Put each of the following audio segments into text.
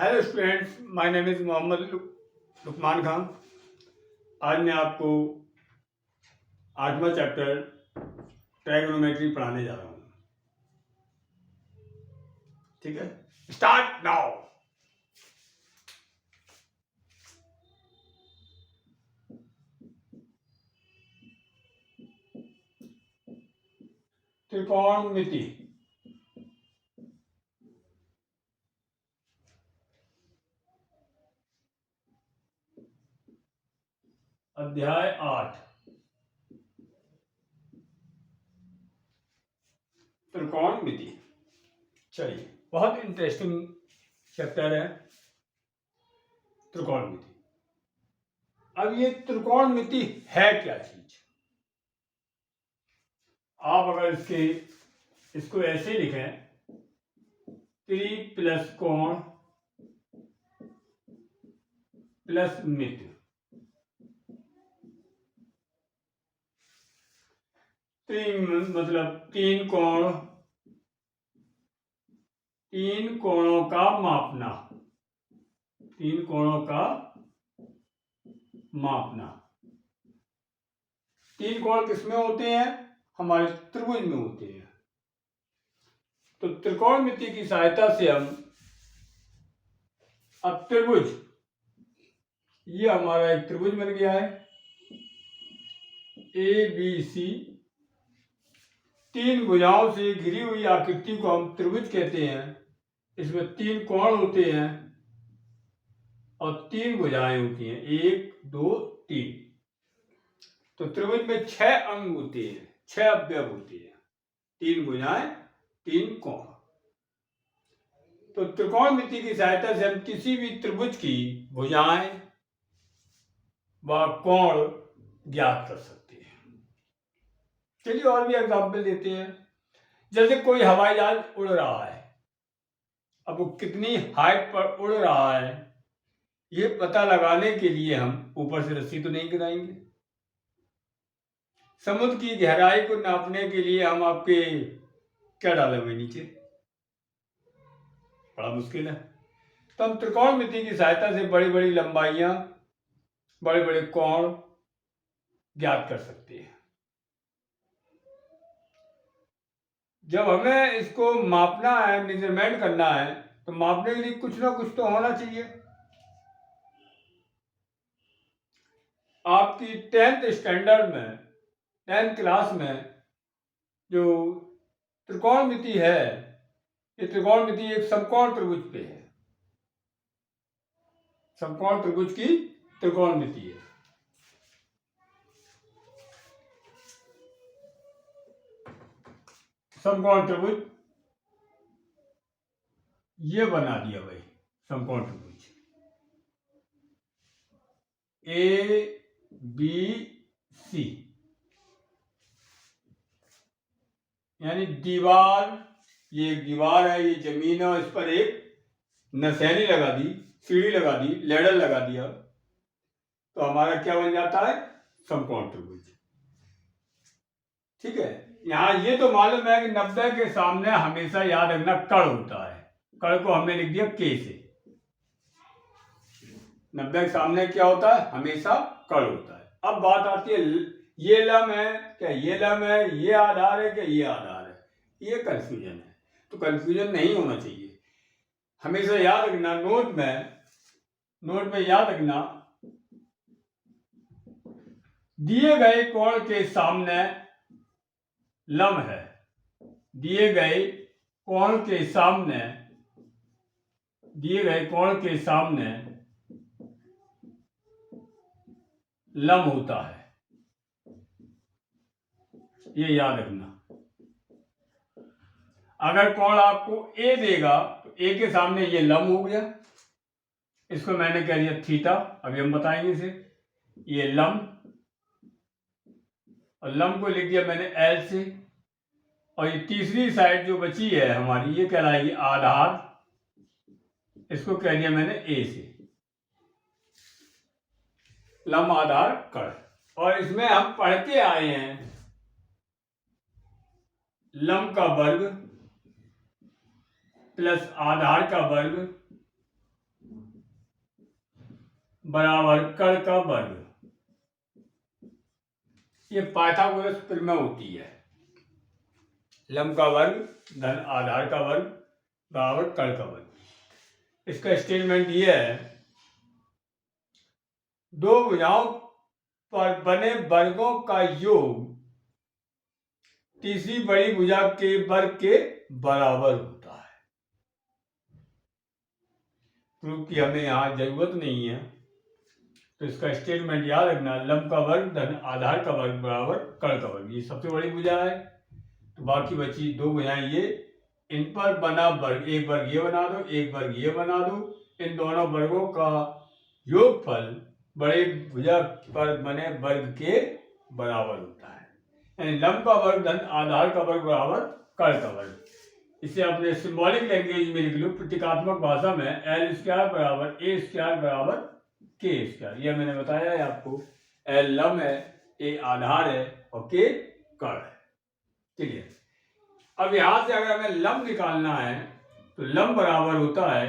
Hello students, my name is Mohammad Luqman Khan. आज मैं आपको 8वां चैप्टर ट्राइगोनोमेट्री पढ़ाने जा रहा हूँ। ठीक है, स्टार्ट नाउ। त्रिकोणमिति। अध्याय 8 त्रिकोणमिति। चलिए, बहुत इंटरेस्टिंग चैप्टर है त्रिकोणमिति। अब ये त्रिकोणमिति है क्या चीज? आप अगर इसको ऐसे लिखें, त्रि प्लस कोण प्लस मिति। मतलब तीन कोणों का मापना। तीन कोणों का मापना। तीन कोण किसमें होते हैं? हमारे त्रिभुज में होते हैं। तो त्रिकोणमिति की सहायता से हम अब त्रिभुज, ये हमारा एक त्रिभुज बन गया है ए बी सी। तीन भुजाओं से घिरी हुई आकृति को हम त्रिभुज कहते हैं। इसमें तीन कोण होते हैं और तीन भुजाएं होती हैं, 1 2 3। तो त्रिभुज में 6 अंग होते हैं, 6 अवयव होते हैं, तीन भुजाएं, तीन कोण। तो त्रिकोणमिति की सहायता से हम किसी भी त्रिभुज की भुजाएं व कोण ज्ञात कर सकते हैं। चलिए और भी एग्जाम्पल देते हैं। जैसे कोई हवाई जहाज उड़ रहा है, अब वो कितनी हाइट पर उड़ रहा है ये पता लगाने के लिए हम ऊपर से रस्सी तो नहीं गिराएंगे। समुद्र की गहराई को नापने के लिए हम आपके क्या डालेंगे नीचे? बड़ा मुश्किल है। तो हम त्रिकोणमिति की सहायता से बड़ी बड़ी लंबाइयां, बड़े बड़े कोण ज्ञात कर सकते हैं। जब हमें इसको मापना है, मेजरमेंट करना है, तो मापने के लिए कुछ ना कुछ तो होना चाहिए। आपकी 10th स्टैंडर्ड में, 10th क्लास में जो त्रिकोणमिति है, ये त्रिकोणमिति एक समकोण त्रिभुज पे है। समकोण त्रिभुज की त्रिकोणमिति है। समकोण त्रिभुज ये बना दिया भाई, समकोण त्रिभुज ए बी सी, यानी दीवार, ये एक दीवार है, ये जमीन है और इस पर एक नसैनी लगा दी, सीढ़ी लगा दी, लैडर लगा दिया, तो हमारा क्या बन जाता है? समकोण त्रिभुज। ठीक है। यहाँ ये तो मालूम है कि 90 के सामने हमेशा याद रखना कड़ होता है। कड़ को हमने लिख दिया के से। 90 के सामने क्या होता है? हमेशा कड़ होता है। अब बात आती है, ये लम है क्या, ये लम है, ये आधार है क्या, ये आधार है, ये कंफ्यूजन है। तो कंफ्यूजन नहीं होना चाहिए। हमेशा याद रखना, नोट में याद रखना, दिए गए कोण के सामने लम है, दिए गए कोण के सामने लम होता है, ये याद रखना। अगर कोण आपको ए देगा तो ए के सामने ये लम हो गया, इसको मैंने कह दिया थीटा। अभी हम बताएंगे इसे। ये लम, और लम को लिख दिया मैंने एल से, और ये तीसरी साइड जो बची है हमारी, ये कहलाएगी आधार, इसको कह दिया मैंने ए से। लम आधार कड़। और इसमें हम पढ़ते आए हैं लम का वर्ग प्लस आधार का वर्ग बराबर कर्ण का वर्ग। ये पाइथागोरस प्रमेय होती है। लंब का वर्ग धन आधार का वर्ग बराबर कर्ण का वर्ग। इसका स्टेटमेंट ये है, दो भुजाओं पर बने वर्गों का योग तीसरी बड़ी भुजा के वर्ग के बराबर होता है। प्रूफ की हमें यहाँ जरूरत नहीं है, तो इसका स्टेटमेंट याद रखना, लंब का वर्ग धन आधार का वर्ग बराबर कर्ण का वर्ग। ये सबसे बड़ी भुजा है, तो बाकी बची दो भुजाएं ये, इन पर बना वर्ग, एक वर्ग ये बना दो, एक वर्ग ये बना दो। इन दोनों वर्गों का योगफल बड़े भुजा पर बने वर्ग के बराबर होता है। यानी लंब का वर्ग धन आधार का वर्ग बराबर कर्ण का वर्ग। इसे अपने सिंबॉलिक लैंग्वेज में लिख लो, प्रतीकात्मक भाषा में, एल स्क्वायर बराबर ए स्क्वायर बराबर के स्क्वायर। यह मैंने बताया है आपको। एल लंब है, ए आधार है और के कर्ण है। क्लियर। अब यहां से अगर हमें लंब निकालना है तो लंब बराबर होता है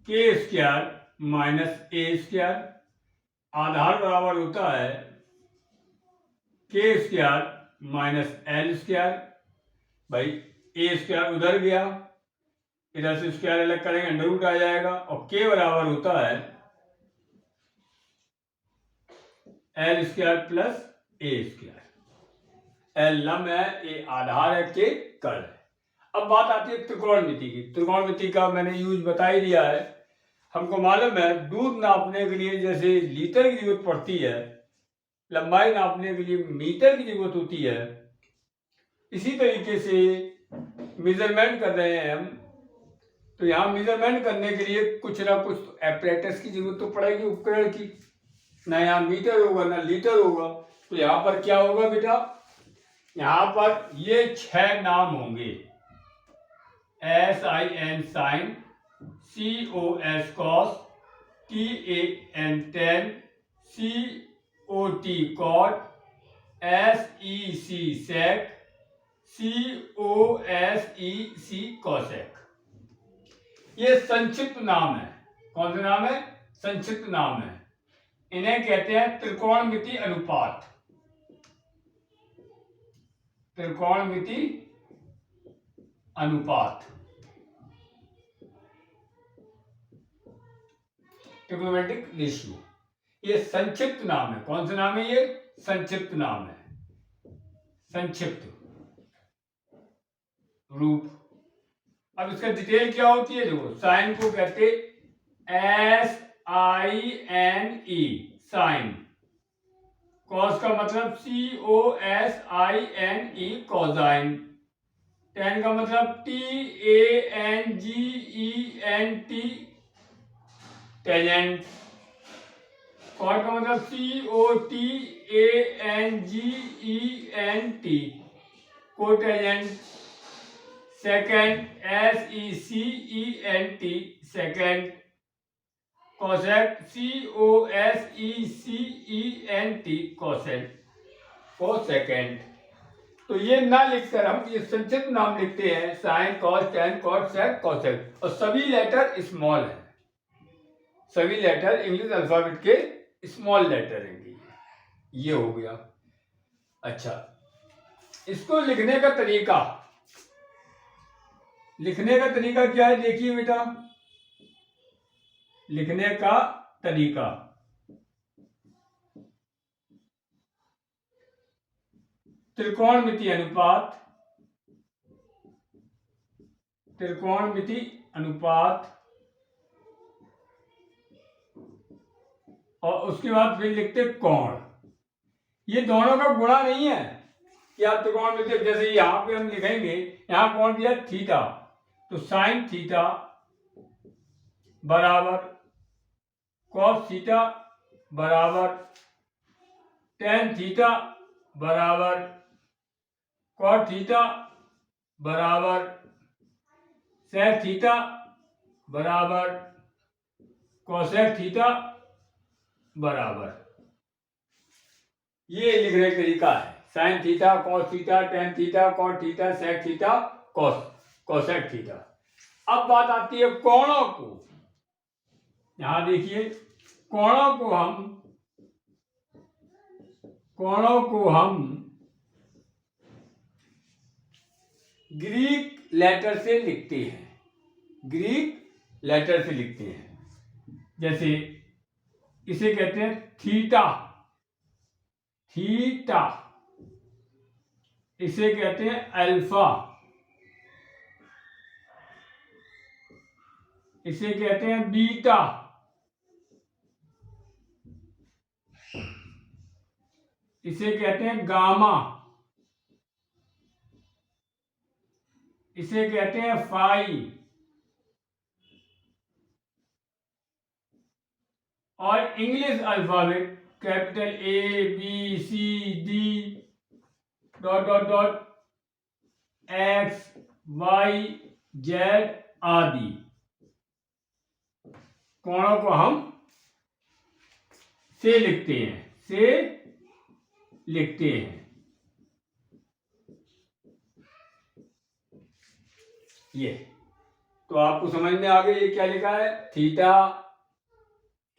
के स्क्वायर माइनस ए स्क्वायर। आधार बराबर होता है के स्क्वायर माइनस एल स्क्वायर। भाई ए स्क्वायर उधर गया, इधर से स्क्वायर अलग करेंगे अंडर रूट आ जाएगा, और के बराबर होता है एल स्क्वायर प्लस ए स्क्वायर। एल लंब है, ए आधार है, के कर्ण है। अब बात आती है त्रिकोणमिति की। त्रिकोणमिति का मैंने यूज बता ही दिया है। हमको मालूम है दूर नापने के लिए जैसे लीटर की जरूरत पड़ती है, लंबाई नापने के लिए मीटर की जरूरत होती है, इसी तरीके से मेजरमेंट कर रहे हैं हम, तो यहाँ मेजरमेंट करने के लिए कुछ ना कुछ एपरेटस की जरूरत तो पड़ेगी, उपकरण की। ना यहाँ मीटर होगा ना लीटर होगा, तो यहाँ पर क्या होगा बेटा, यहाँ पर ये 6 नाम होंगे। SIN sine, COS cos, TAN tan, COT cot, SEC sec, COSEC cosec. ये संक्षिप्त नाम है। कौन से नाम है? संक्षिप्त नाम है। इन्हें कहते हैं त्रिकोणमिति अनुपात। त्रिकोणमिति अनुपात, ट्रिग्नोमेट्रिक रेशियो। ये संक्षिप्त नाम है। कौन सा नाम है? ये संक्षिप्त नाम है, संक्षिप्त रूप। अब इसका डिटेल क्या होती है? देखो, साइन को कहते SINE साइन। कॉस का मतलब COSINE कोसाइन। टेन का मतलब TANGENT टेजेंट। कॉट का मतलब COTANGENT cotangent. Secant SECENT secant. Cosec COSECENT cosec cosecant. तो ये ना लिखकर हम ये संक्षिप्त नाम लिखते हैं, साइन, कॉस, टेन, कॉट, सेक, कोसेक, और सभी लेटर स्मॉल है। सभी लेटर इंग्लिश अल्फाबेट के स्मॉल लेटर हैं। ये हो गया। अच्छा, इसको लिखने का तरीका, लिखने का तरीका क्या है? देखिए बेटा, लिखने का तरीका, त्रिकोणमिति अनुपात, त्रिकोणमिति अनुपात, और उसके बाद फिर लिखते कोण। ये दोनों का गुणा नहीं है कि आप त्रिकोणमिति, जैसे यहां पे हम लिखेंगे, यहां कोण दिया थीटा, तो साइन थीटा बराबर कॉस थीटा बराबर टेन थीटा बराबर कॉट थीटा बराबर सेक थीटा बराबर कोसेक थीटा बराबर। ये लिखने का तरीका है। Sine theta, cos theta, tan theta, cot theta, sec theta, cosec theta. अब बात आती है कोणों को। यहां देखिए, कोणों को हम ग्रीक लेटर से लिखते हैं। ग्रीक लेटर से लिखते हैं। जैसे इसे कहते हैं थीटा। थीटा। इसे कहते हैं अल्फा। इसे कहते हैं बीटा। इसे कहते हैं गामा। इसे कहते हैं फाई। और English alphabet capital A B C D dot dot dot X Y Z आदि कोणों को हम से लिखते हैं। से लिखते हैं। ये तो आपको समझ में आ गई ये क्या लिखा है, थीटा।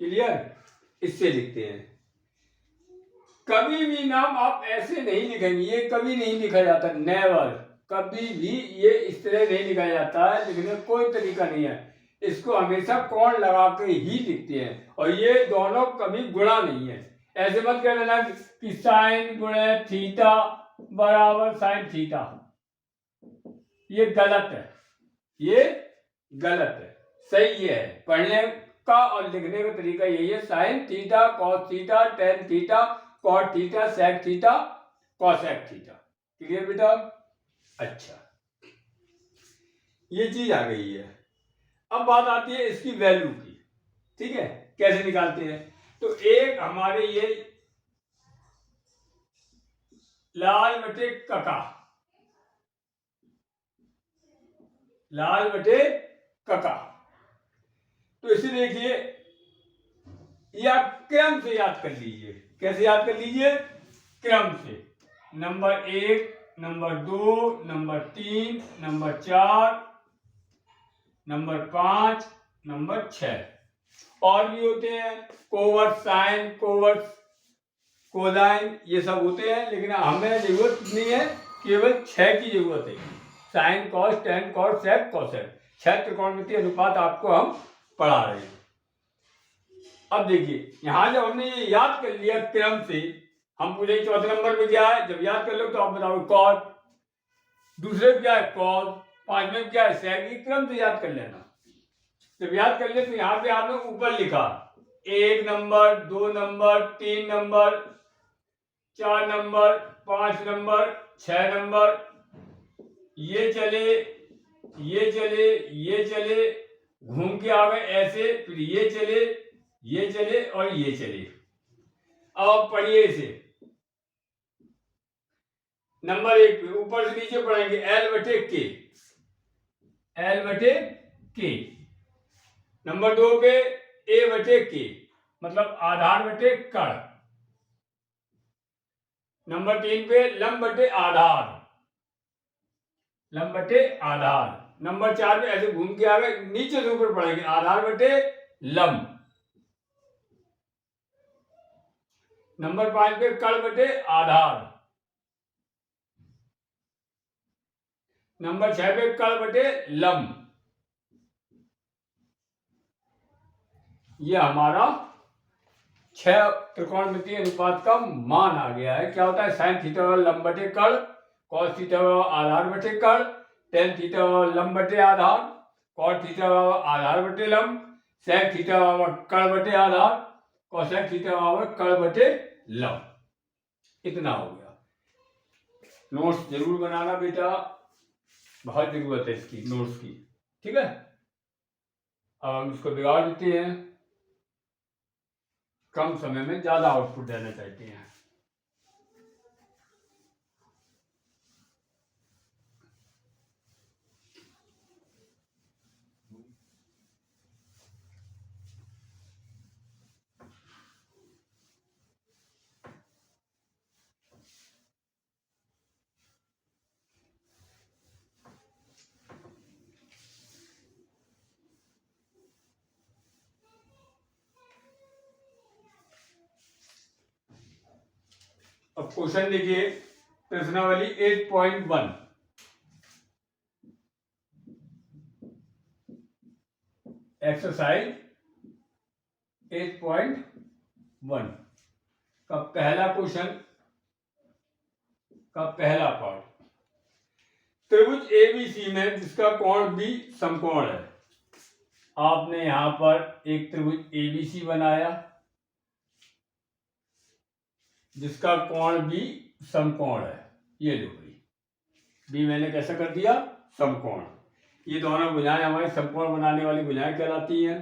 क्लियर? इससे लिखते हैं। कभी भी नाम आप ऐसे नहीं लिखेंगे, ये कभी नहीं लिखा जाता, नेवर। कभी भी ये इस तरह नहीं लिखा जाता है, लिखने का कोई तरीका नहीं है। इसको हमेशा कोण लगा के ही लिखते हैं। और ये दोनों कभी गुणा नहीं है। ऐसे मत कह देना कि साइन गुणे थीटा बराबर साइन थीटा। ये गलत है। ये गलत है। सही ये है, पढ़ने का और लिखने का तरीका यही है। Sine theta, cos theta, tan theta, cot theta, sec theta, cosec theta. Clear बेटा? अच्छा, ये चीज आ गई है। अब बात आती है इसकी वैल्यू की। ठीक है, कैसे निकालते हैं? तो एक हमारे ये लाल बटे कका, लाल बटे कका, तो इसे देखिए, या क्रम से याद कर लीजिए। कैसे याद कर लीजिए? क्रम से। Number 1, number 2, number 3, number 4, number 5, number 6। और भी होते हैं कोवर्स, साइन, कोवर्स, कोसाइन, ये सब होते हैं। लेकिन हमें जरूरत नहीं है, केवल 6 की जरूरत है। साइन, कॉस, टेन, कॉट, सेक, कोसेक। 6 त्रिकोणमितीय अनुपात आपको हम पढ़ा रहे हैं। अब देखिए, यहां जब हमने ये याद कर लिया क्रम से, हम पूछे चौथे नंबर में क्या है, जब याद कर लो तो आप बताओ कॉट, दूसरे में क्या है कॉस, पांचवें में क्या है सेक। क्रम से याद कर लेना। जब याद कर ले तो यहाँ पे आपने ऊपर लिखा 1 number, 2 number, 3 number, 4 number, 5 number, 6 number, ये चले, ये चले, ये चले, घूम के आ गए ऐसे, फिर ये चले, ये चले और ये चले। अब आप पढ़िए इसे। नंबर 1 पे ऊपर से नीचे पढ़ेंगे एल बटे के, एल बटे के। नंबर 2 पे ए बटे के, मतलब आधार बटे कण। नंबर 3 पे लंब बटे आधार, लंब बटे आधार। नंबर 4 पे ऐसे घूम के आ गए, नीचे से ऊपर पढ़ेंगे आधार बटे लंब। नंबर 5 पे कण बटे आधार। नंबर 6 पे कण बटे लंब। यह हमारा 6 त्रिकोणमितीय अनुपात का मान आ गया है। क्या होता है? साइन थीटा लंब बटे कण, कॉस थीटा आधार बटे कण, टेन थीटा लंब बटे आधार, कॉट थीटा आधार बटे लंब, सेक थीटा कण बटे आधार, कोसेक थीटा कण बटे लंब। इतना हो गया। नोट्स जरूर बनाना बेटा, बहुत जरूरत है इसकी, नोट्स की। ठीक है, अब हम इसको बिगाड़ देते हैं। कम समय में ज्यादा आउटपुट देना चाहते हैं। अब क्वेश्चन देखिए, प्रश्नावली 8.1। एक्सरसाइज 8.1 का पहला क्वेश्चन का पहला पार्ट। त्रिभुज एबीसी में जिसका कोण बी समकोण है। आपने यहां पर एक त्रिभुज एबीसी बनाया जिसका कोण बी समकोण है। ये लो भाई, बी मैंने कैसा कर दिया, समकोण। ये दोनों भुजाएं हमारी समकोण बनाने वाली भुजाएं कहलाती हैं।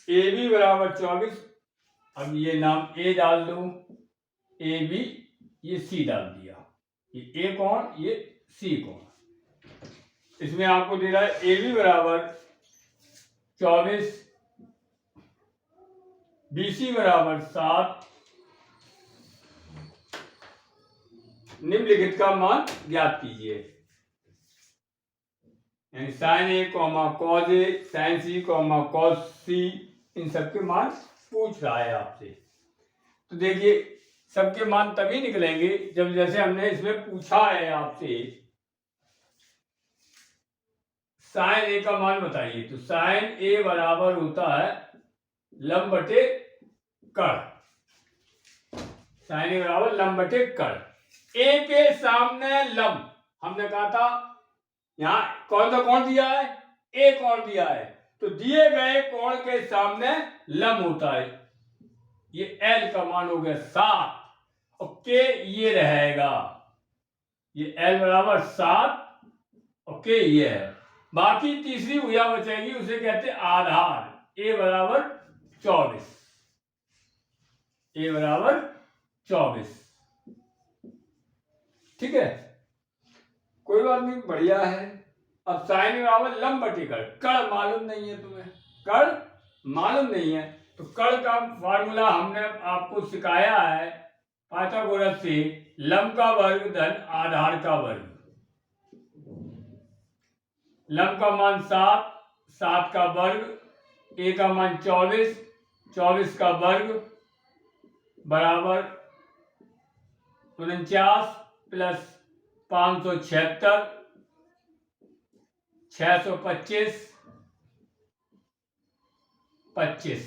ए बी बराबर 24। अब ये नाम ए डाल दो, ए बी, ये सी डाल दिया। ये ए कोण, ये सी कोण। इसमें आपको दे रहा है ए बी बराबर 24, बी सी बराबर 7। निम्नलिखित का मान ज्ञात कीजिए। यानी साइन ए कॉमा कॉज ए, साइन सी कॉमा कॉस सी, इन सबके मान पूछ रहा है आपसे। तो देखिए, सबके मान तभी निकलेंगे जब जैसे हमने इसमें पूछा है आपसे, साइन ए का मान बताइए। तो साइन ए बराबर होता है लंब बटे कर्ण। साइन ए बराबर लंब बटे कर्ण। ए के सामने लंब, हमने कहा था यहां कौन सा कोण दिया है, ए कोण दिया है। तो दिए गए कोण के सामने लंब होता है। ये एल का मान हो गया 7 और के ये रहेगा। ये एल बराबर 7 और के ये है। बाकी तीसरी भुजा बचेगी, उसे कहते हैं आधार। ए बराबर 24। ए बराबर 24। ठीक है, कोई बात नहीं, बढ़िया है। अब साइन बराबर लंब बटे कर्ण। कर्ण मालूम नहीं है तुम्हें, कर्ण मालूम नहीं है, तो कर्ण का फार्मूला हमने आपको सिखाया है पाइथागोरस से। लंब का वर्ग धन आधार का वर्ग। लंब का मान 7, 7 का वर्ग, ए का मान 24, 24 का वर्ग बराबर 49 प्लस 576, 625, 25।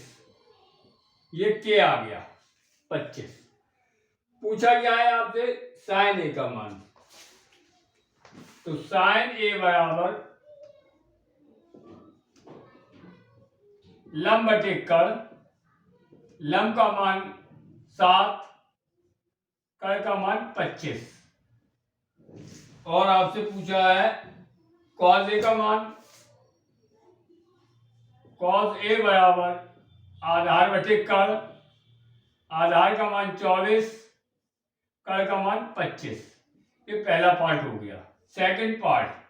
ये के आ गया 25। पूछा गया है आपसे साइन ए का मान। तो साइन ए बराबर लंब बटे कर्ण। लंब का मान 7, कर्ण का मान 25। और आपसे पूछा है कॉस ए का मान। कॉस ए बराबर आधार बटे कर्ण। आधार का मान 24, कर्ण का मान 25। ये पहला पार्ट हो गया। Second part.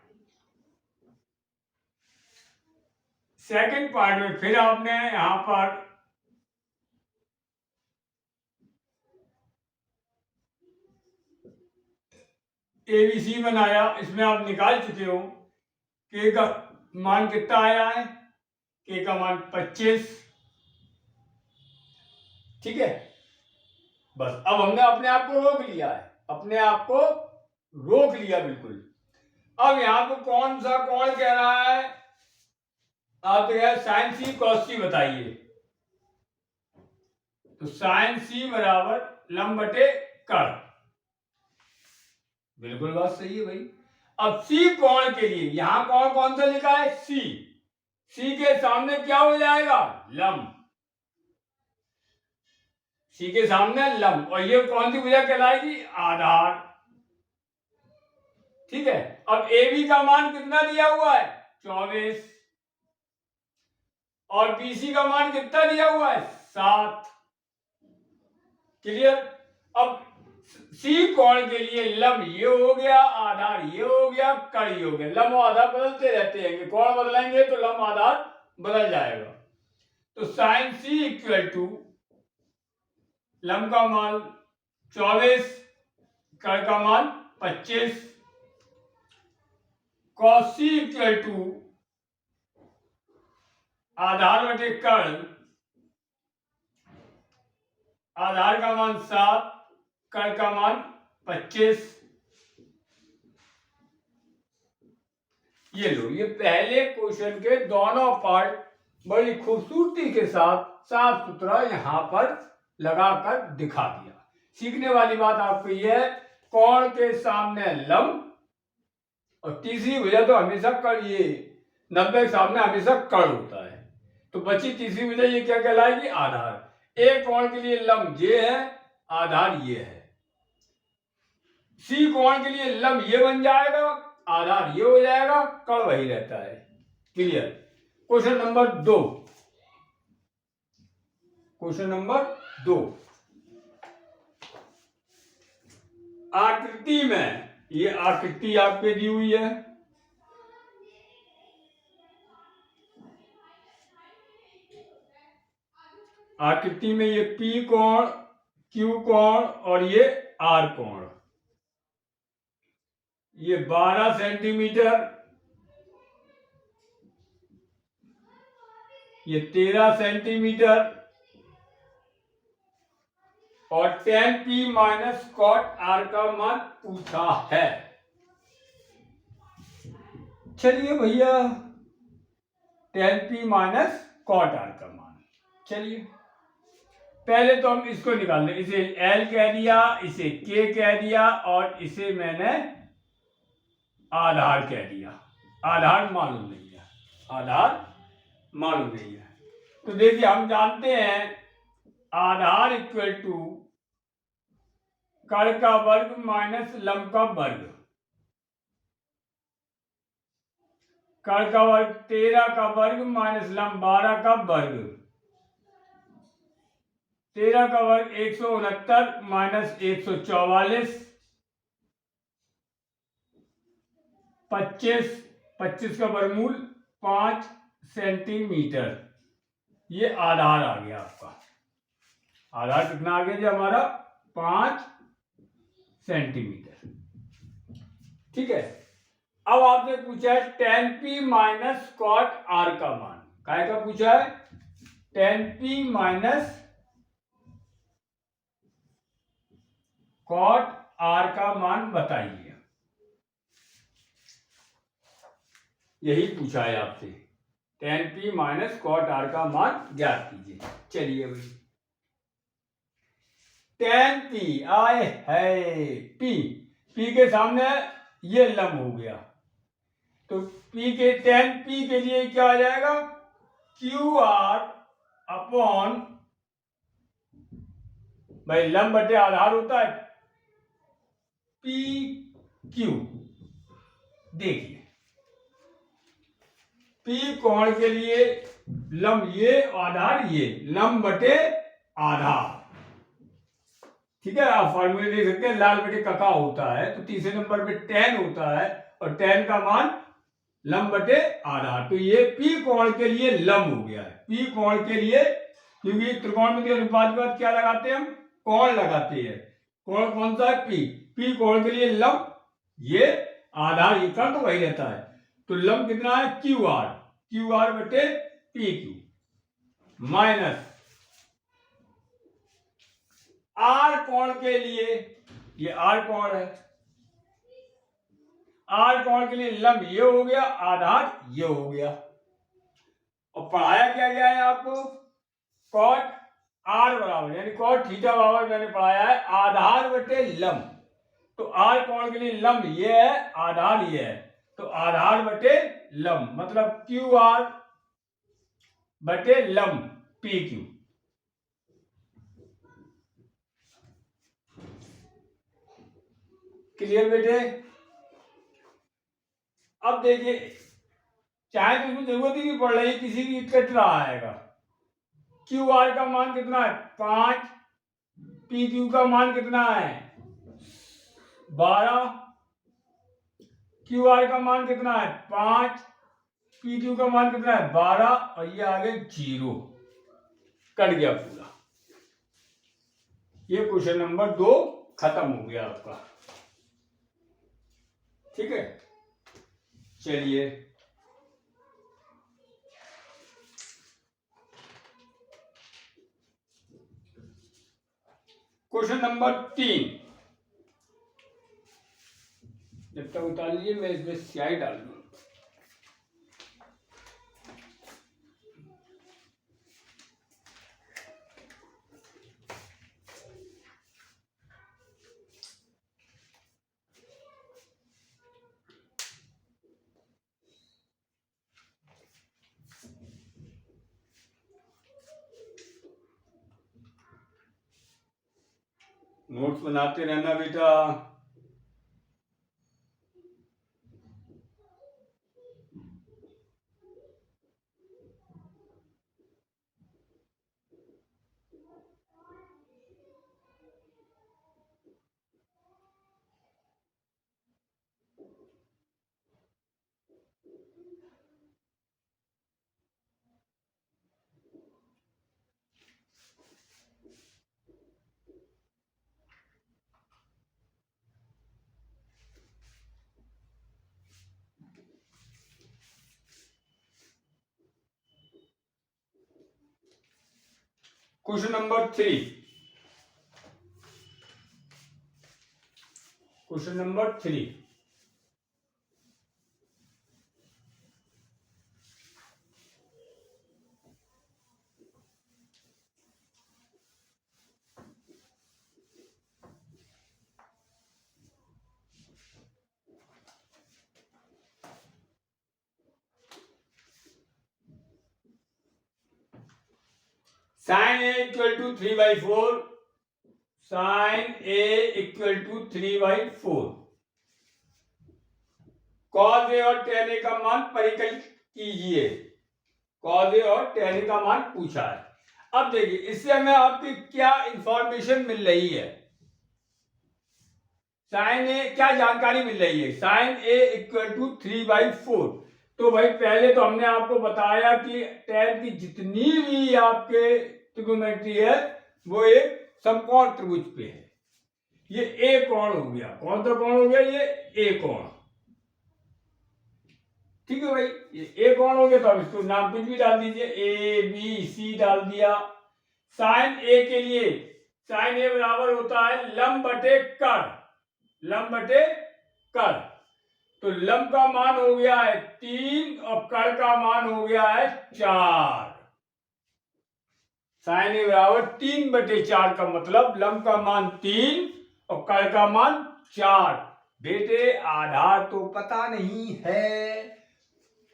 सेकंड पार्ट में फिर आपने यहां पर एबीसी बनाया। इसमें आप निकाल चुके हो के का मान कितना आया है, के का मान 25। ठीक है, बस अब हमने अपने आप को रोक लिया है, अपने आप को रोक लिया बिल्कुल। अब यहां को कौन सा कोण कह रहा है, आप तो कह साइन सी कॉस सी बताइए। तो साइन सी बराबर लंब बटे कर्ण। बिल्कुल बात सही है भाई। अब सी कोण के लिए यहां कोण कौन सा लिखा है, सी। सी के सामने क्या हो जाएगा, लंब। सी के सामने लंब, और ये कौन सी भुजा कहलाएगी, आधार। ठीक है, अब ए बी का मान कितना दिया हुआ है, 24। और बीसी का मान कितना दिया हुआ है, 7। क्लियर। अब सी कोण के लिए लंब ये हो गया, आधार ये हो गया, कर्ण ये हो गया। लंब और आधार बदलते रहते हैं, कोण बदलेंगे तो लंब आधार बदल जाएगा। तो साइन सी इक्वल टू लंब का मान 24, कर्ण का मान 25, कॉस सी इक्वल टू आधार बटे कर्ण। आधार का मान 7, कण का मान 25। ये लो, ये पहले क्वेश्चन के दोनों पार्ट बड़ी खूबसूरती के साथ साफ सुथरा यहां पर लगाकर दिखा दिया। सीखने वाली बात आपको यह है, कोण के सामने लंब और तीसरी भुजा तो हमेशा कण, ये 90 के सामने हमेशा कण होता है। तो बची तीसरी भुजा ये क्या कहलाएगी? आधार। एक कोण के लिए लंब ये है, आधार ये है। सी कोण के लिए लंब ये बन जाएगा, आधार ये हो जाएगा, कण वही रहता है। Clear? Question number 2। Question number 2, आकृति में, ये आकृति आपके दी हुई है। आकृति में ये P कोण, Q कोण और ये R कोण, ये 12 सेंटीमीटर, ये 13 सेंटीमीटर और tan P minus cot R का मान पूछा है। चलिए भैया, tan P minus cot R का मान, चलिए पहले तो हम इसको निकाल लें। इसे L कह दिया, इसे K कह दिया और इसे मैंने आधार कह दिया। आधार मालूम नहीं है, आधार मालूम नहीं है। तो देखिए, हम जानते हैं आधार इक्वल टू कण का वर्ग माइनस लंब का वर्ग। कण का वर्ग 13 का वर्ग माइनस लंब 12 का वर्ग। 13 का वर्ग 169 माइनस 144। 25 का वर्गमूल 5 सेंटीमीटर। ये आधार आ गया आपका। आधार कितना आ गया जी हमारा? 5 सेंटीमीटर। ठीक है। अब आपने पूछा है tan P minus cot R का मान। काय का पूछा है? tan P minus cot R का मान बताइए। यही पूछा है आपसे, tan P minus cot R का मान ज्ञात कीजिए। चलिए भाई, tan P आए है, P के सामने ये लंब हो गया, तो tan P के लिए क्या आ जाएगा? QR अपॉन, भाई लंब बटे आधार होता है, PQ। देखिए, P कोण के लिए लंब ये, आधार ये, लंब बटे आधार। ठीक है, आप फॉर्मूले देख सकते हैं, लाल बटे कका होता है, तो तीसरे नंबर पे tan होता है और tan का मान लंब बटे आधार। तो ये P कोण के लिए लंब हो गया है। P कोण के लिए, क्योंकि त्रिकोणमितीय अनुपात के बाद क्या लगाते हैं हम? कोण लगाते हैं। कोण कौन सा है? P कोण के लिए लंब ये, आधार ये, कण तो वही रहता है। तो लंब कितना है? QR बटे PQ माइनस R कोण के लिए, ये R कोण है, R कोण के लिए लंब ये हो गया, आधार ये हो गया। और पढ़ाया क्या गया है आपको? cot R बराबर, यानी cot थीटा बराबर मैंने पढ़ाया है आधार बटे लंब। तो R कोण के लिए लंब ये है, आधार ये है, तो आधार बटे लंब, मतलब QR बटे लंब PQ। क्लियर बेटे? अब देखिए, चाहे तो इसमें जरूरत ही नहीं पड़ रही, किसी की कट रहा आएगा। QR का मान कितना है? 5। PQ का मान कितना है? 12। QR का मान कितना है? 5। PQ का मान कितना है? 12 और ये आगे 0, कट गया पूरा। ये क्वेश्चन नंबर 2 खत्म हो गया आपका। ठीक है, चलिए क्वेश्चन नंबर 3। पुस्तक उतार लीजिए, मैं इसमें स्याही डाल दूँ। नोट्स बनाते रहना बेटा। Question number 3। Question number 3। Sine A equal to 3/4, sine A equal to 3/4, cos A और टेन ए का मान परिकलित कीजिए। कॉस ए और टेन ए का मान पूछा है। अब देखिए इससे हमें आपकी क्या इंफॉर्मेशन मिल रही है, साइन ए क्या जानकारी मिल रही है, साइन ए इक्वल टू 3/4। तो भाई पहले तो हमने आपको बताया कि टेन की जितनी भी आपके त्रिकोणमिति है वो एक समकोण त्रिभुज पे है। ये ए कोण हो गया, कौन सा कोण हो गया, ये ए कोण। ठीक है भाई, ये ए कोण हो गया तो अब इसको नाम कुछ भी डाल दीजिए, ए बी सी डाल दिया। साइन ए के लिए साइन ए बराबर होता है लंब बटे कर्ण, लंब बटे कर्ण। तो लंब का मान हो गया है 3 और कर्ण का मान हो गया है 4। साइन ए बराबर 3/4 का मतलब लंब का मान 3 और कर्ण का मान 4। बेटे आधार तो पता नहीं है।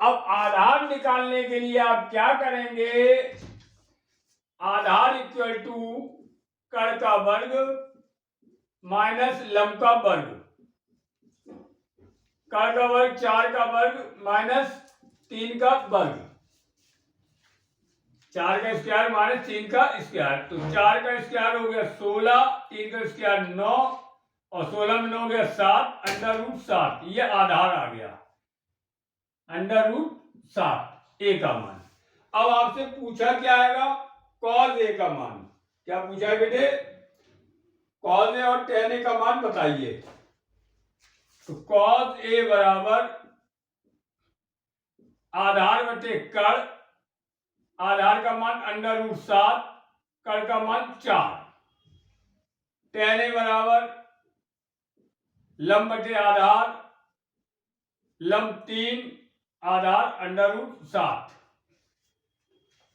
अब आधार निकालने के लिए आप क्या करेंगे, आधार इक्वल टू कर्ण का वर्ग माइनस लंब का वर्ग, कर्ण का वर्ग 4 का वर्ग माइनस 3 का वर्ग, 4 का स्क्वायर माइनस 3 का स्क्वायर। तो 4 का स्क्वायर हो गया 16, 3 का स्क्वायर 9 और 16 में 9 हो गया 7, √7। ये आधार आ गया, √7 ए का मान। अब आपसे पूछा क्या आएगा, कॉस ए का मान। क्या पूछा है बेटे, कॉस ए और टेन ए का मान बताइए। तो कॉस ए बराबर आधार बटे कर्ण, आधार का मान √7, कर्ण का मान 4। टेन ए बराबर लंब बटे आधार, लंब 3, आधार √7।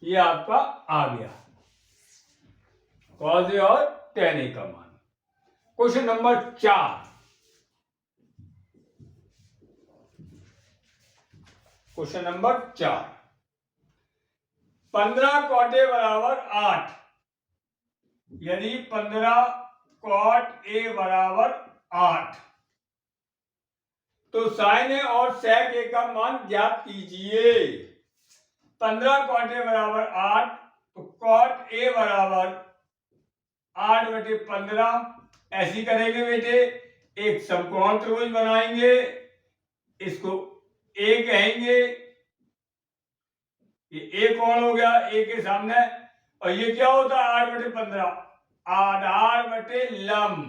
ये आपका आ गया कॉस ए और टेन ए का मान। Question number 4। Question number 4, 15 cot a बराबर 8, यदि 15 cot a बराबर 8 तो साइन ए और सेक ए का मान ज्ञात कीजिए। 15 cot a बराबर 8 तो cot a बराबर 8/15। ऐसी करेंगे बेटे, एक समकोण त्रिभुज बनाएंगे, इसको ए कहेंगे, ये ए कोण हो गया ए के सामने, और ये क्या होता है 8/15, आधार बटे लंब।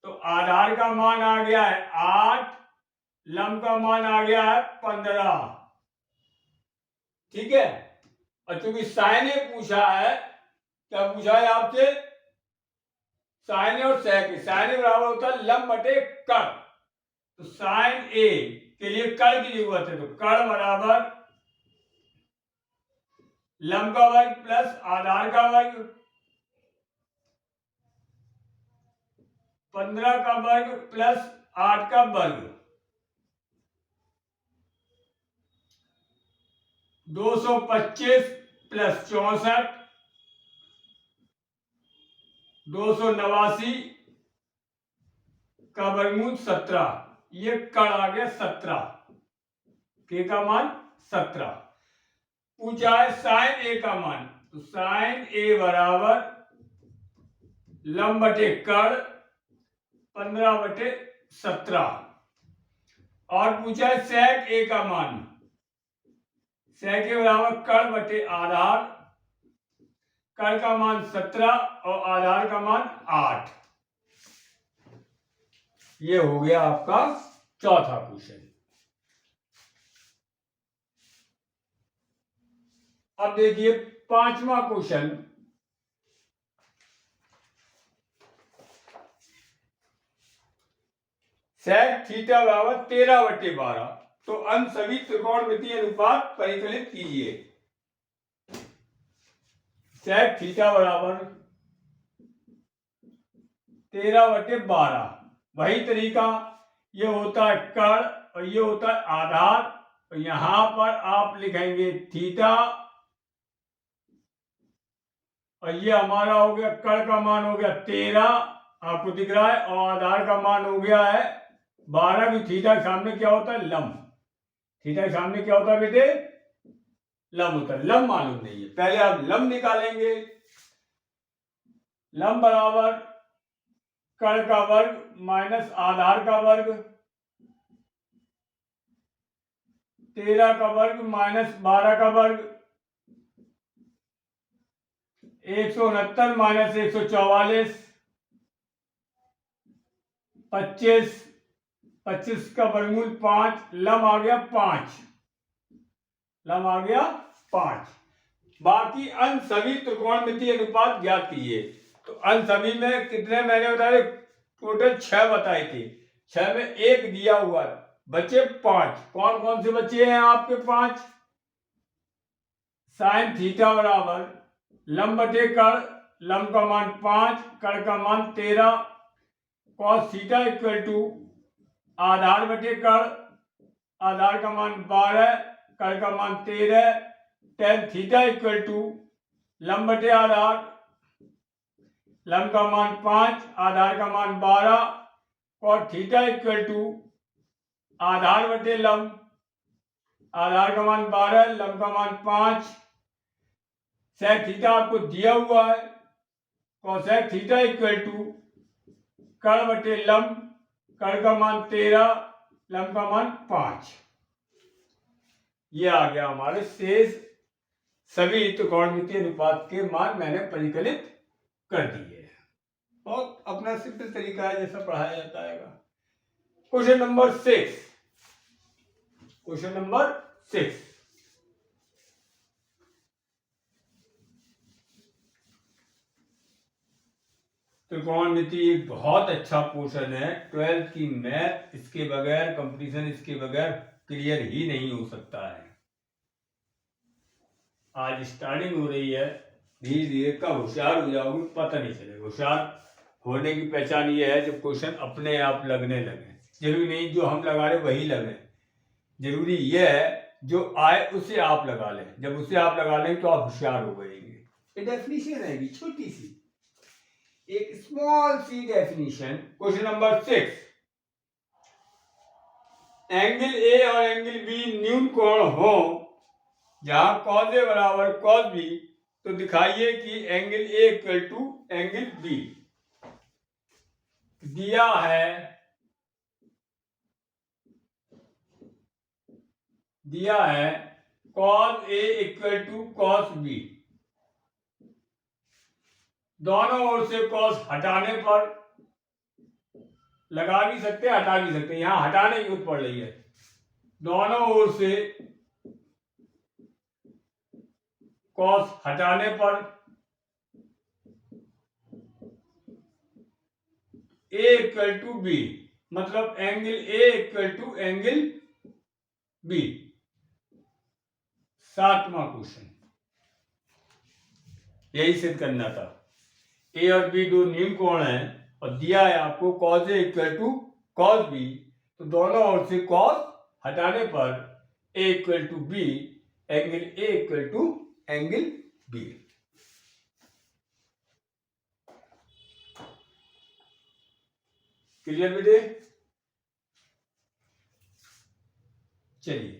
तो आधार का मान आ गया है 8, लंब का मान आ गया है 15। ठीक है, और चूंकि साइन ए पूछा है, क्या पूछा है आपसे, साइन ए और सेक ए। साइन ए बराबर होता है लंब बटे कर्ण, तो साइन ए के लिए कर्ण की जरूरत है, तो कर्ण बराबर लंब का वर्ग प्लस आधार का वर्ग 15 का वर्ग प्लस 8 का वर्ग 225 प्लस 64 289 का वर्गमूल 17। ये कर्ण आ गया 17, के का मान 17। पूछा है साइन ए का मान, तो साइन ए बराबर लंब बटे कर्ण 15/17। और पूछा है सेक ए का मान, सेक ए बराबर कर्ण बटे आधार, कर्ण का मान 17 और आधार का मान 8। ये हो गया आपका चौथा क्वेश्चन। अब देखिए पांचवा क्वेश्चन। सेक थीटा बराबर 13/12, तो अन सभी त्रिकोणमितीय अनुपात परिकलित कीजिए। सेक थीटा बराबर 13/12, वही तरीका, ये होता है कर्ण और ये होता है आधार, और यहां पर आप लिखेंगे थीटा, और ये हमारा हो गया कर्ण का मान हो गया 13, आपको दिख रहा है, और आधार का मान हो गया है 12। की थीटा के सामने क्या होता है? लंब। थीटा के सामने क्या होता है बेटे? लंब होता है। लंब मालूम नहीं है, पहले आप लंब निकालेंगे। लंब बराबर कर्ण का वर्ग माइनस आधार का वर्ग 13 का वर्ग माइनस 12 का वर्ग 169 माइनस 144 25, 25 का वर्गमूल 5, लम आ गया 5, लम आ गया 5। बाकी अन सभी त्रिकोणमितीय अनुपात ज्ञात कीजिए। तो अन सभी में कितने मैंने बताए? टोटल 6 बताए थे, 6 में 1 दिया हुआ है, बचे 5। कौन कौन से बचे हैं आपके 5? साइन थीटा बराबर लंब बटे कर्ण, लंब का मान 5, कर्ण का मान 13, कॉस थीटा इक्वल टू आधार बटे कर्ण, आधार का मान 12, कर्ण का मान 13, टेन थीटा इक्वल टू लंब बटे आधार, लंब का मान 5, आधार का मान 12, कॉस थीटा इक्वल टू आधार बटे लंब, आधार का मान 12, लंब का मान 5। सेक थीटा आपको दिया हुआ है, कॉसेक थीटा इक्वल टू कर्ण बटे लंब, कर्ण का मान 13, लंब का मान 5। ये आ गया हमारे शेष सभी त्रिकोणमितीय अनुपात के मान मैंने परिकलित कर दिए। बहुत अपना सिंपल तरीका है जैसा पढ़ाया जाता है। Question number 6, question number 6। त्रिकोणमिति एक बहुत अच्छा पोर्शन है। 12th की मैथ इसके बगैर, कंपटीशन इसके बगैर क्लियर ही नहीं हो सकता है। आज स्टार्टिंग हो रही है, धीरे धीरे कब होशियार हो जाओगे पता नहीं चलेगा। होशियार होने की पहचान ये है जब क्वेश्चन अपने आप लगने लगे। जरूरी नहीं जो हम लगा रहे वही लगे, जरूरी ये है जो आए उसे आप लगा लें। जब उसे आप लगा लेंगे तो आप होशियार हो गएंगे। ये डेफिनेशन रहेगी छोटी सी, एक स्मॉल सी definition. Question number 6, angle A और एंगल बी न्यून कोण हो जहां कॉस ए बराबर कॉस बी, तो दिखाइए कि angle A equal to angle B. दिया है, दिया है cos A equal to cos B. दोनों ओर से कॉस हटाने पर, लगा भी सकते हैं हटा भी सकते हैं, यहां हटाने की जरूरत पड़ रही है। दोनों ओर से कॉस हटाने पर ए इक्वल टू बी, मतलब angle A equal to angle B. 7वां क्वेश्चन यही सिद्ध करना था। ए और बी दो न्यून कोण हैं और दिया है आपको cos A equal to cos B, तो दोनों ओर से कॉस हटाने पर A equal to B, angle A equal to angle B. Clear बेटे? चलिए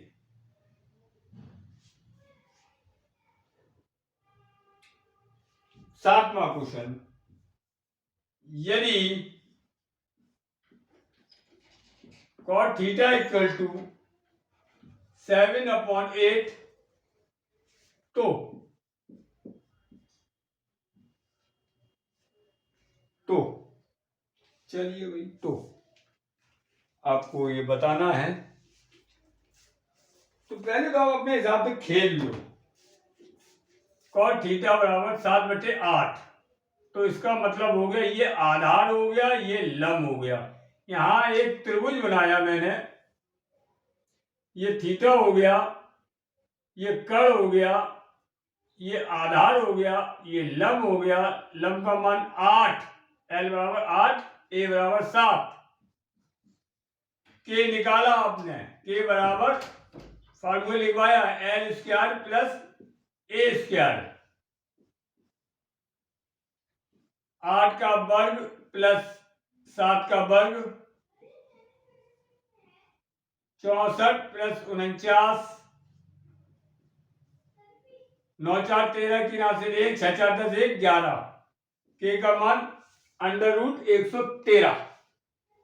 7वां क्वेश्चन, यदि cot थीटा इक्वल टू 7/8 तो चलिए भाई, तो आपको ये बताना है। तो पहले तो आप अपने हिसाब से खेल लो। cot थीटा बराबर 7/8, तो इसका मतलब हो गया ये आधार हो गया, ये लंब हो गया। यहां एक त्रिभुज बनाया मैंने, ये थीटा हो गया, ये कर्ण हो गया, ये आधार हो गया, ये लंब हो गया। लंब का मान 8, एल बराबर 8, ए बराबर 7। के निकाला आपने, के बराबर फार्मूला लिखवाया एल स्क्वायर प्लस ए स्क्वायर, 8 का वर्ग प्लस 7 का वर्ग, 64 प्लस 49, 9 4 13 की ना से 1, 6 4 10 1 11। के का मान √113,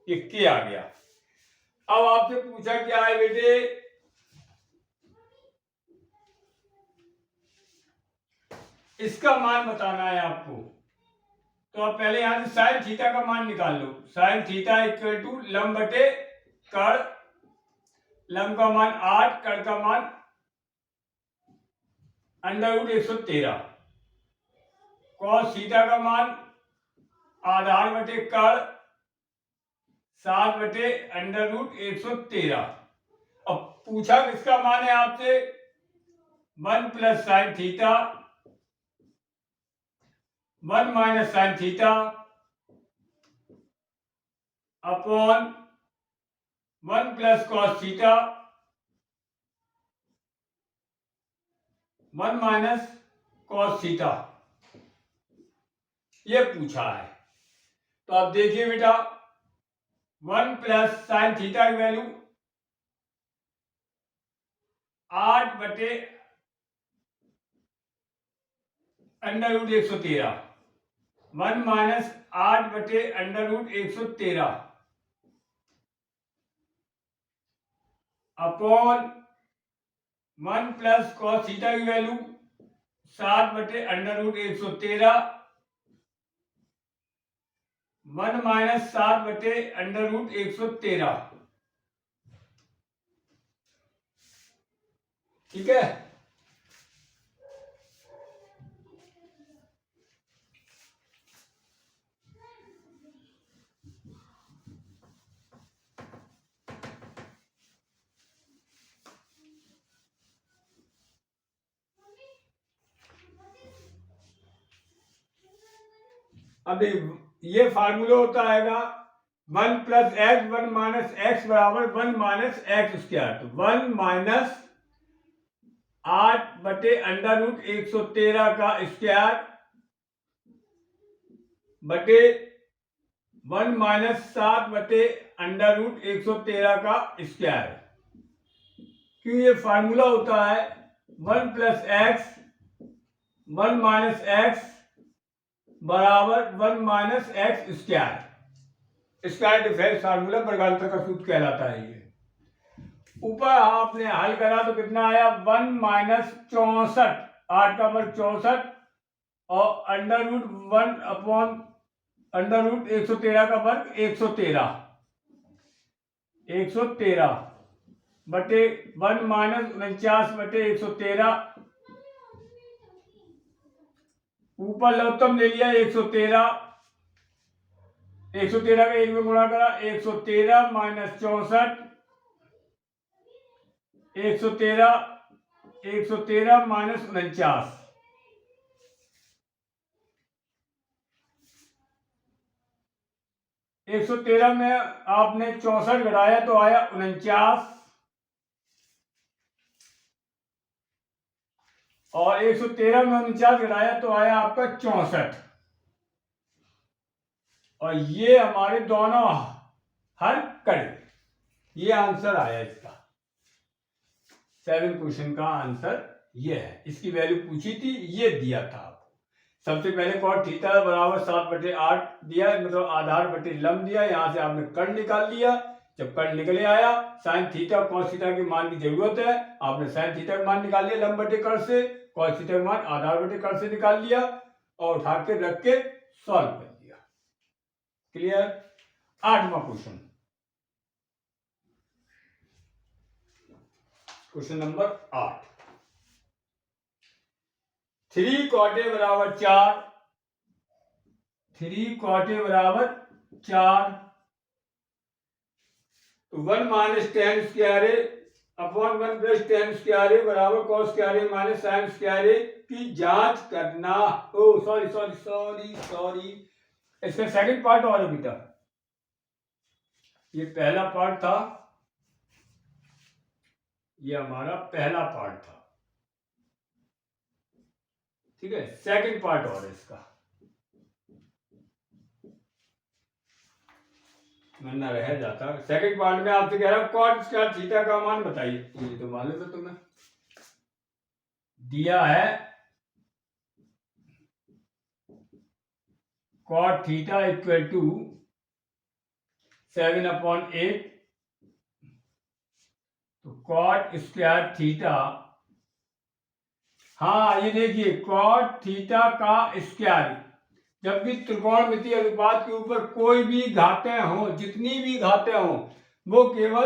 ये के आ गया। अब आपसे पूछा क्या है बेटे, इसका मान बताना है आपको। तो आप पहले यहां से साइन थीटा का मान निकाल लो। साइन थीटा इक्वल टू लंब बटे कर्ण, लंब का मान 8, कर्ण का मान √113। कॉस थीटा का मान आधार बटे कर्ण 7 बटे √113। अब पूछा किसका मान है आपसे, 1 plus sine theta 1 minus sine theta upon 1 plus cos theta 1 minus cos theta, ये पूछा है। तो आप देखिए बेटा, 1 प्लस साइन थीटा की वैल्यू 8 बटे √113, 1 माइनस 8 बटे √113 अपॉन 1 प्लस कॉस थीटा की वैल्यू 7 बटे √113, 1 माइनस 7 बटे √113। ठीक है? अब ये फार्मूला होता है 1 प्लस एक्स 1 माइनस एक्स बराबर 1 माइनस एक्स स्क्वायर। तो 1 माइनस 8 बटे √113 का स्क्वायर बटे 1 माइनस 7 बटे √113 का स्क्वायर। क्यों ये फार्मूला होता है 1 प्लस एक्स 1 माइनस एक्स बराबर 1 minus x square. Square difference formula वर्गांतर का सूत्र कहलाता है। ये ऊपर आपने हल करा तो कितना आया, 1 माइनस 64, 8 का वर्ग 64 और √1 अपॉन √113 का वर्ग 113 बटे 1 माइनस 49 बटे 113, ऊपर लघुत्तम ले लिया 113, 113 का 1 में गुणा करा, 113 माइनस 64, 113 माइनस 49, 113 में आपने 64 घटाया तो आया 49, और 113 में 49 घटाया तो आया आपका 64, और ये हमारे दोनों हल कर, ये आंसर आया इसका। 7 क्वेश्चन का आंसर ये है। इसकी वैल्यू पूछी थी, ये दिया था आपको। सबसे पहले कॉट थीटा बराबर 7/8 दिया, मतलब आधार बटे लंब दिया, यहां से आपने कर्ण निकाल लिया। जब कर्ण निकले आया, साइन थीटा कॉस थीटा के मान की जरूरत है, आपने साइन थीटा का मान निकाल लिया लंब बटे कर्ण से, कॉस थीटा का मान आधार बटे कर्ण से निकाल लिया, और उठा के रख के सॉल्व कर दिया। क्लियर। 8वां question, question number 8। 3 cot A बराबर 4, 3 cot A बराबर 4, तो 1 माइनस टेन स्क्वायर ए अपॉन 1 प्लस टेन स्क्वायर ए बराबर कॉस स्क्वायर ए माइनस साइन स्क्वायर ए की जांच करना। ओ सॉरी सॉरी सॉरी सॉरी, इसका सेकंड पार्ट और है बेटा, ये पहला पार्ट था, ये हमारा पहला पार्ट था, ठीक है। सेकंड पार्ट और है इसका, वरना रह जाता। सेकंड पार्ट में आपसे कह रहा हूं कॉट स्क्वायर थीटा का मान बताइए। ये तो मालूम है तुम्हें, दिया है कॉट थीटा इक्वल टू 7/8, तो कॉट स्क्वायर थीटा, हाँ ये देखिए कॉट थीटा का स्क्वायर, जब भी त्रिकोणमितीय अनुपात के ऊपर कोई भी घातें हो, जितनी भी घातें हो, वो केवल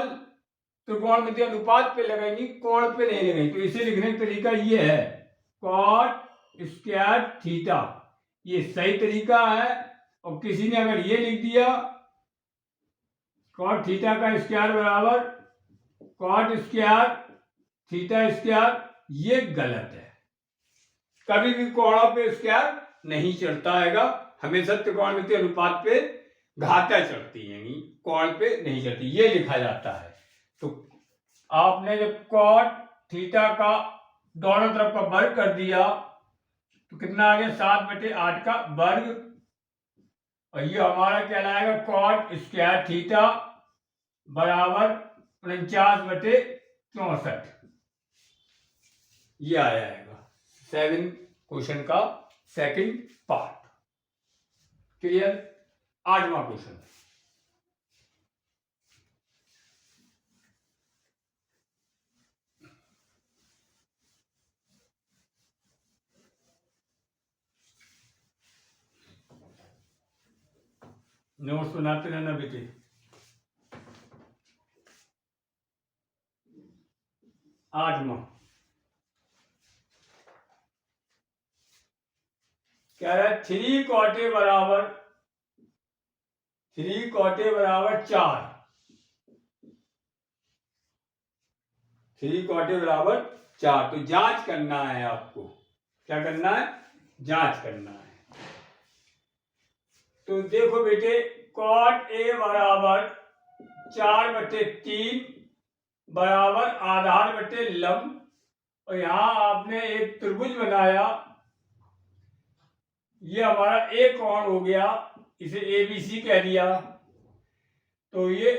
त्रिकोणमितीय अनुपात पे लगेंगी, कोण पे नहीं लगेंगी। तो इसे लिखने का तरीका ये है, कॉट स्क्वायर थीटा, ये सही तरीका है। और किसी ने अगर ये लिख दिया कॉट थीटा का स्क्वायर बराबर कॉट स्क्वायर थीटा स्क्वायर, ये गलत है। कभी भी कोणों पे स्क्वायर नहीं चढ़ता हैगा, हमेशा त्रिकोणमितीय अनुपात पे घातें चढ़ती हैं, कोण पे नहीं चढ़ती, ये लिखा जाता है। तो आपने जब कॉट थीटा का दोनों तरफ का वर्ग कर दिया तो कितना आ गया, 7/8 का वर्ग, और ये हमारा कहलाएगा कॉट स्क्वायर थीटा बराबर 49/64, ये आया है 7 क्वेश्चन का सेकंड पार्ट। क्लियर। 8वां क्वेश्चन, नोट्स बनाते रहना बेटे। 8वां क्या है, 3 cot A बराबर 4, 3 cot A बराबर 4, तो जांच करना है आपको। क्या करना है, जांच करना है। तो देखो बेटे, cot A बराबर 4/3 बराबर आधार बटे लंब, और यहां आपने एक त्रिभुज बनाया, ये हमारा एक कोण हो गया, इसे ABC कह दिया। तो ये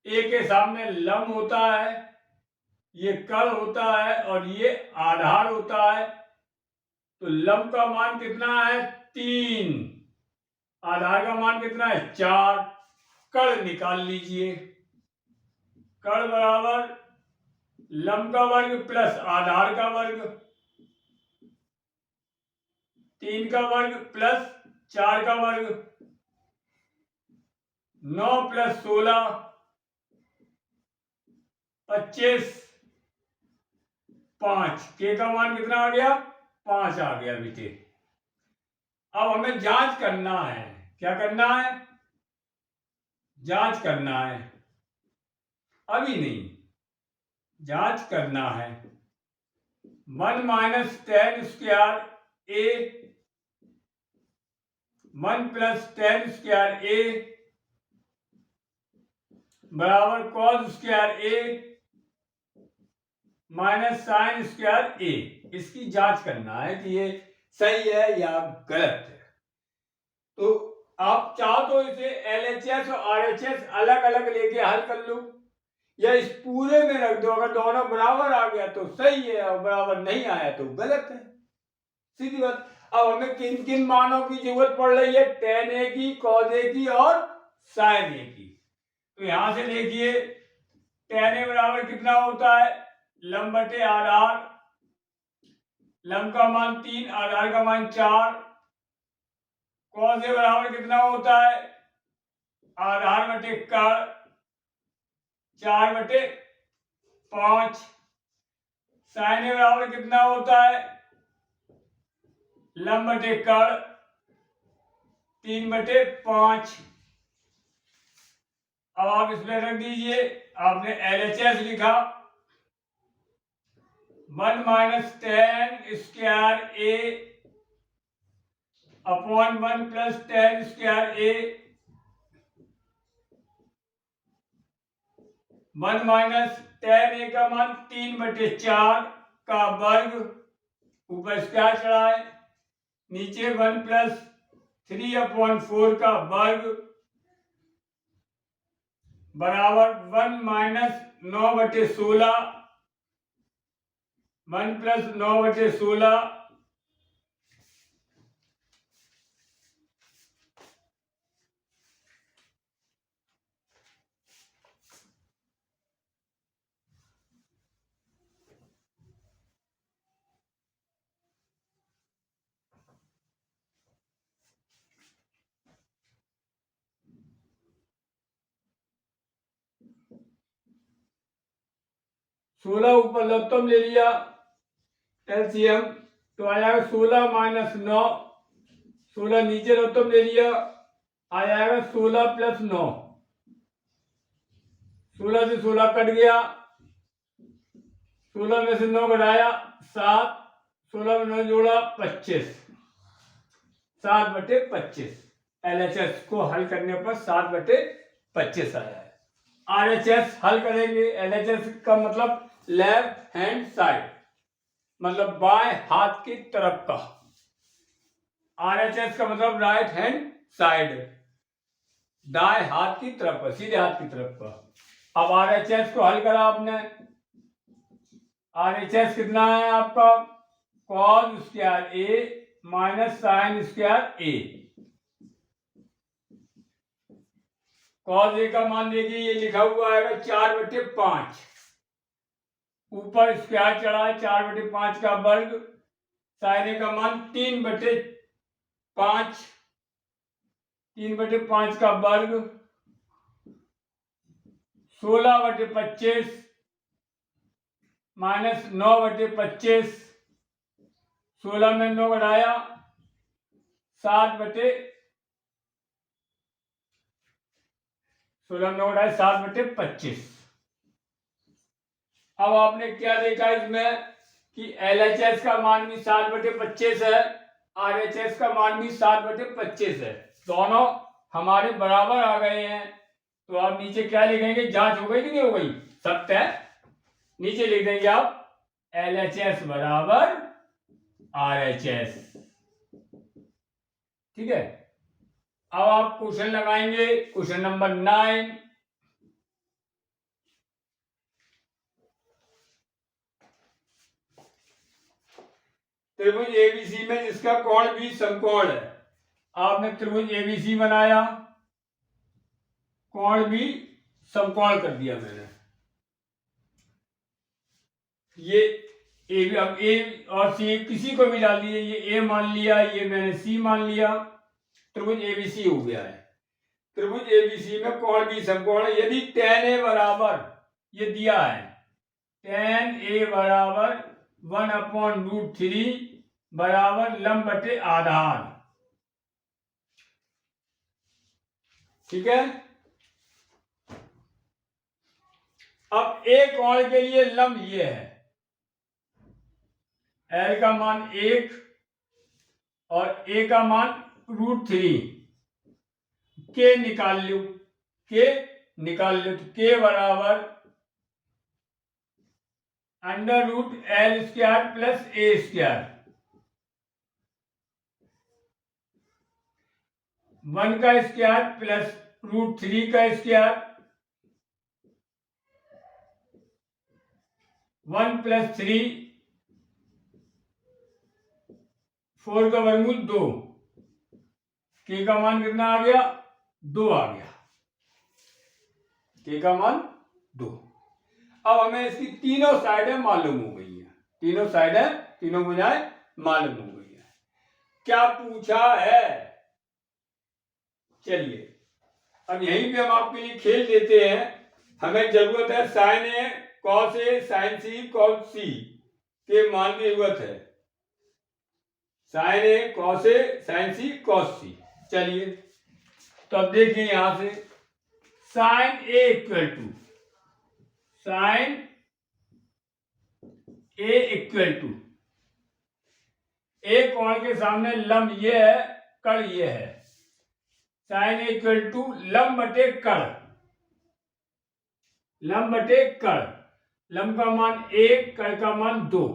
ए के सामने लंब होता है, ये कर्ण होता है, और ये आधार होता है। तो लंब का मान कितना है, 3, आधार का मान कितना है, 4, कर्ण निकाल लीजिए। कर्ण बराबर लंब का वर्ग प्लस आधार का वर्ग, 3 का वर्ग प्लस 4 का वर्ग, 9 + 16 25, 5, के का मान कितना आ गया, 5 आ गया बेटे। अब हमें जांच करना है, क्या करना है, जांच करना है, अभी नहीं, जांच करना है। 1 माइनस टेन स्क्वायर ए, 1 प्लस टेन स्क्वायर ए बराबर कॉस स्क्वायर ए माइनस साइन स्क्वायर ए। इसकी जांच करना है कि ये सही है या गलत है। तो आप चाहो तो इसे LHS और RHS अलग अलग लेके हल कर लो, या इस पूरे में रख दो। अगर दोनों बराबर आ गया तो सही है, और बराबर नहीं आया तो गलत है, सीधी बात। अब हमें किन किन मानों की जरूरत पड़ रही है? tan a की, cos a की और sin a की। तो यहां से देखिए tan a बराबर कितना होता है? लंब बटे आधार, लंब का मान 3, आधार का मान 4। cos a बराबर कितना होता है? आधार बटे कर्ण, 4 बटे 5। sin a बराबर कितना होता है? लंब बटे कर्ण, 3 बटे 5। अब आप इसमें रख दीजिए, आपने LHS लिखा 1 माइनस टेन स्क्वायर ए अपॉन 1 प्लस टेन स्क्वायर ए, 1 माइनस टेन ए का मान 3 बटे 4 का वर्ग, ऊपर स्क्वायर चढ़ा है, नीचे 1 प्लस 3 अपॉन 4 का वर्ग बराबर 1 माइनस 9 बटे 16, 1 प्लस 9 बटे 16 16 ऊपर लघुत्तम ले लिया LCM, तो आ जाएगा 16 माइनस 9। 16 नीचे लघुत्तम ले लिया, आ जाएगा 16 प्लस 9। 16 से 16 कट गया, 16 में से 9 घटाया 7, 16 में 9 जोड़ा 25, 7 बटे 25। LHS को हल करने पर 7 बटे 25 आया है। RHS हल करेंगे, LHS का मतलब लेफ्ट हैंड साइड, मतलब बाएं हाथ की तरफ का। RHS का मतलब राइट हैंड साइड, दाएं हाथ की तरफ का, सीधे हाथ की तरफ का। अब RHS को हल करा आपने, RHS कितना है आपका? cos square a minus sine square a। cos a का मान देखिए, ये लिखा हुआ है 4 बटे 5, ऊपर स्क्वायर चढ़ा है, 4 बटे 5 का वर्ग, sin a का मान 3 बटे 5, 3 बटे 5 का वर्ग 16 बटे 25 माइनस 9 बटे 25, 16 में 9 घटाया 7 बटे 16 में 9 घटाया 7 बटे 25। अब आपने क्या देखा इसमें कि LHS का मान भी 7 बटे 25 है, RHS का मान भी 7 बटे 25 है, दोनों हमारे बराबर आ गए हैं। तो आप नीचे क्या लिखेंगे? जांच हो गई कि नहीं हो गई? सत्य है, नीचे लिख देंगे आप LHS बराबर RHS। ठीक है, अब आप क्वेश्चन लगाएंगे, क्वेश्चन नंबर 9। त्रिभुज ABC में जिसका कोण भी समकोण है, आपने त्रिभुज ABC बनाया, कोण भी समकोण कर दिया मैंने। ये ए, अब ए और सी किसी को भी डाल दिए, ये ए मान लिया, ये मैंने सी मान लिया, त्रिभुज ABC हो गया है। त्रिभुज ABC में कोण भी समकोण है। यदि tan A बराबर, ये दिया है, tan A बराबर 1/√3 बराबर लंब बटे आधार, ठीक है। अब ए कोण के लिए लंब ये है, एल का मान 1 और ए का मान √3, के निकाल लो, तो के बराबर √L² प्लस A², 1 का स्क्वायर प्लस √3 का स्क्वायर, 1 प्लस 3, 4 का वर्गमूल 2, के का मान कितना आ गया? 2 आ गया, के का मान 2। अब हमें इसकी तीनों साइडें मालूम हो गई हैं, तीनों भुजाएं मालूम हो गई है। क्या पूछा है? चलिए अब यहीं पे हम आपके लिए खेल देते हैं। हमें जरूरत है sign A cos A sign C cos सी के मान की जरूरत है, sign A cos A sign C cos सी। चलिए तो अब देखिए यहां से साइन ए इक्वल टू ए कोण के सामने लंब ये है, कड़ ये है, साइन ए इक्वल टू लंब बटे कड़, लंब का मान 1, कड़ का मान 2,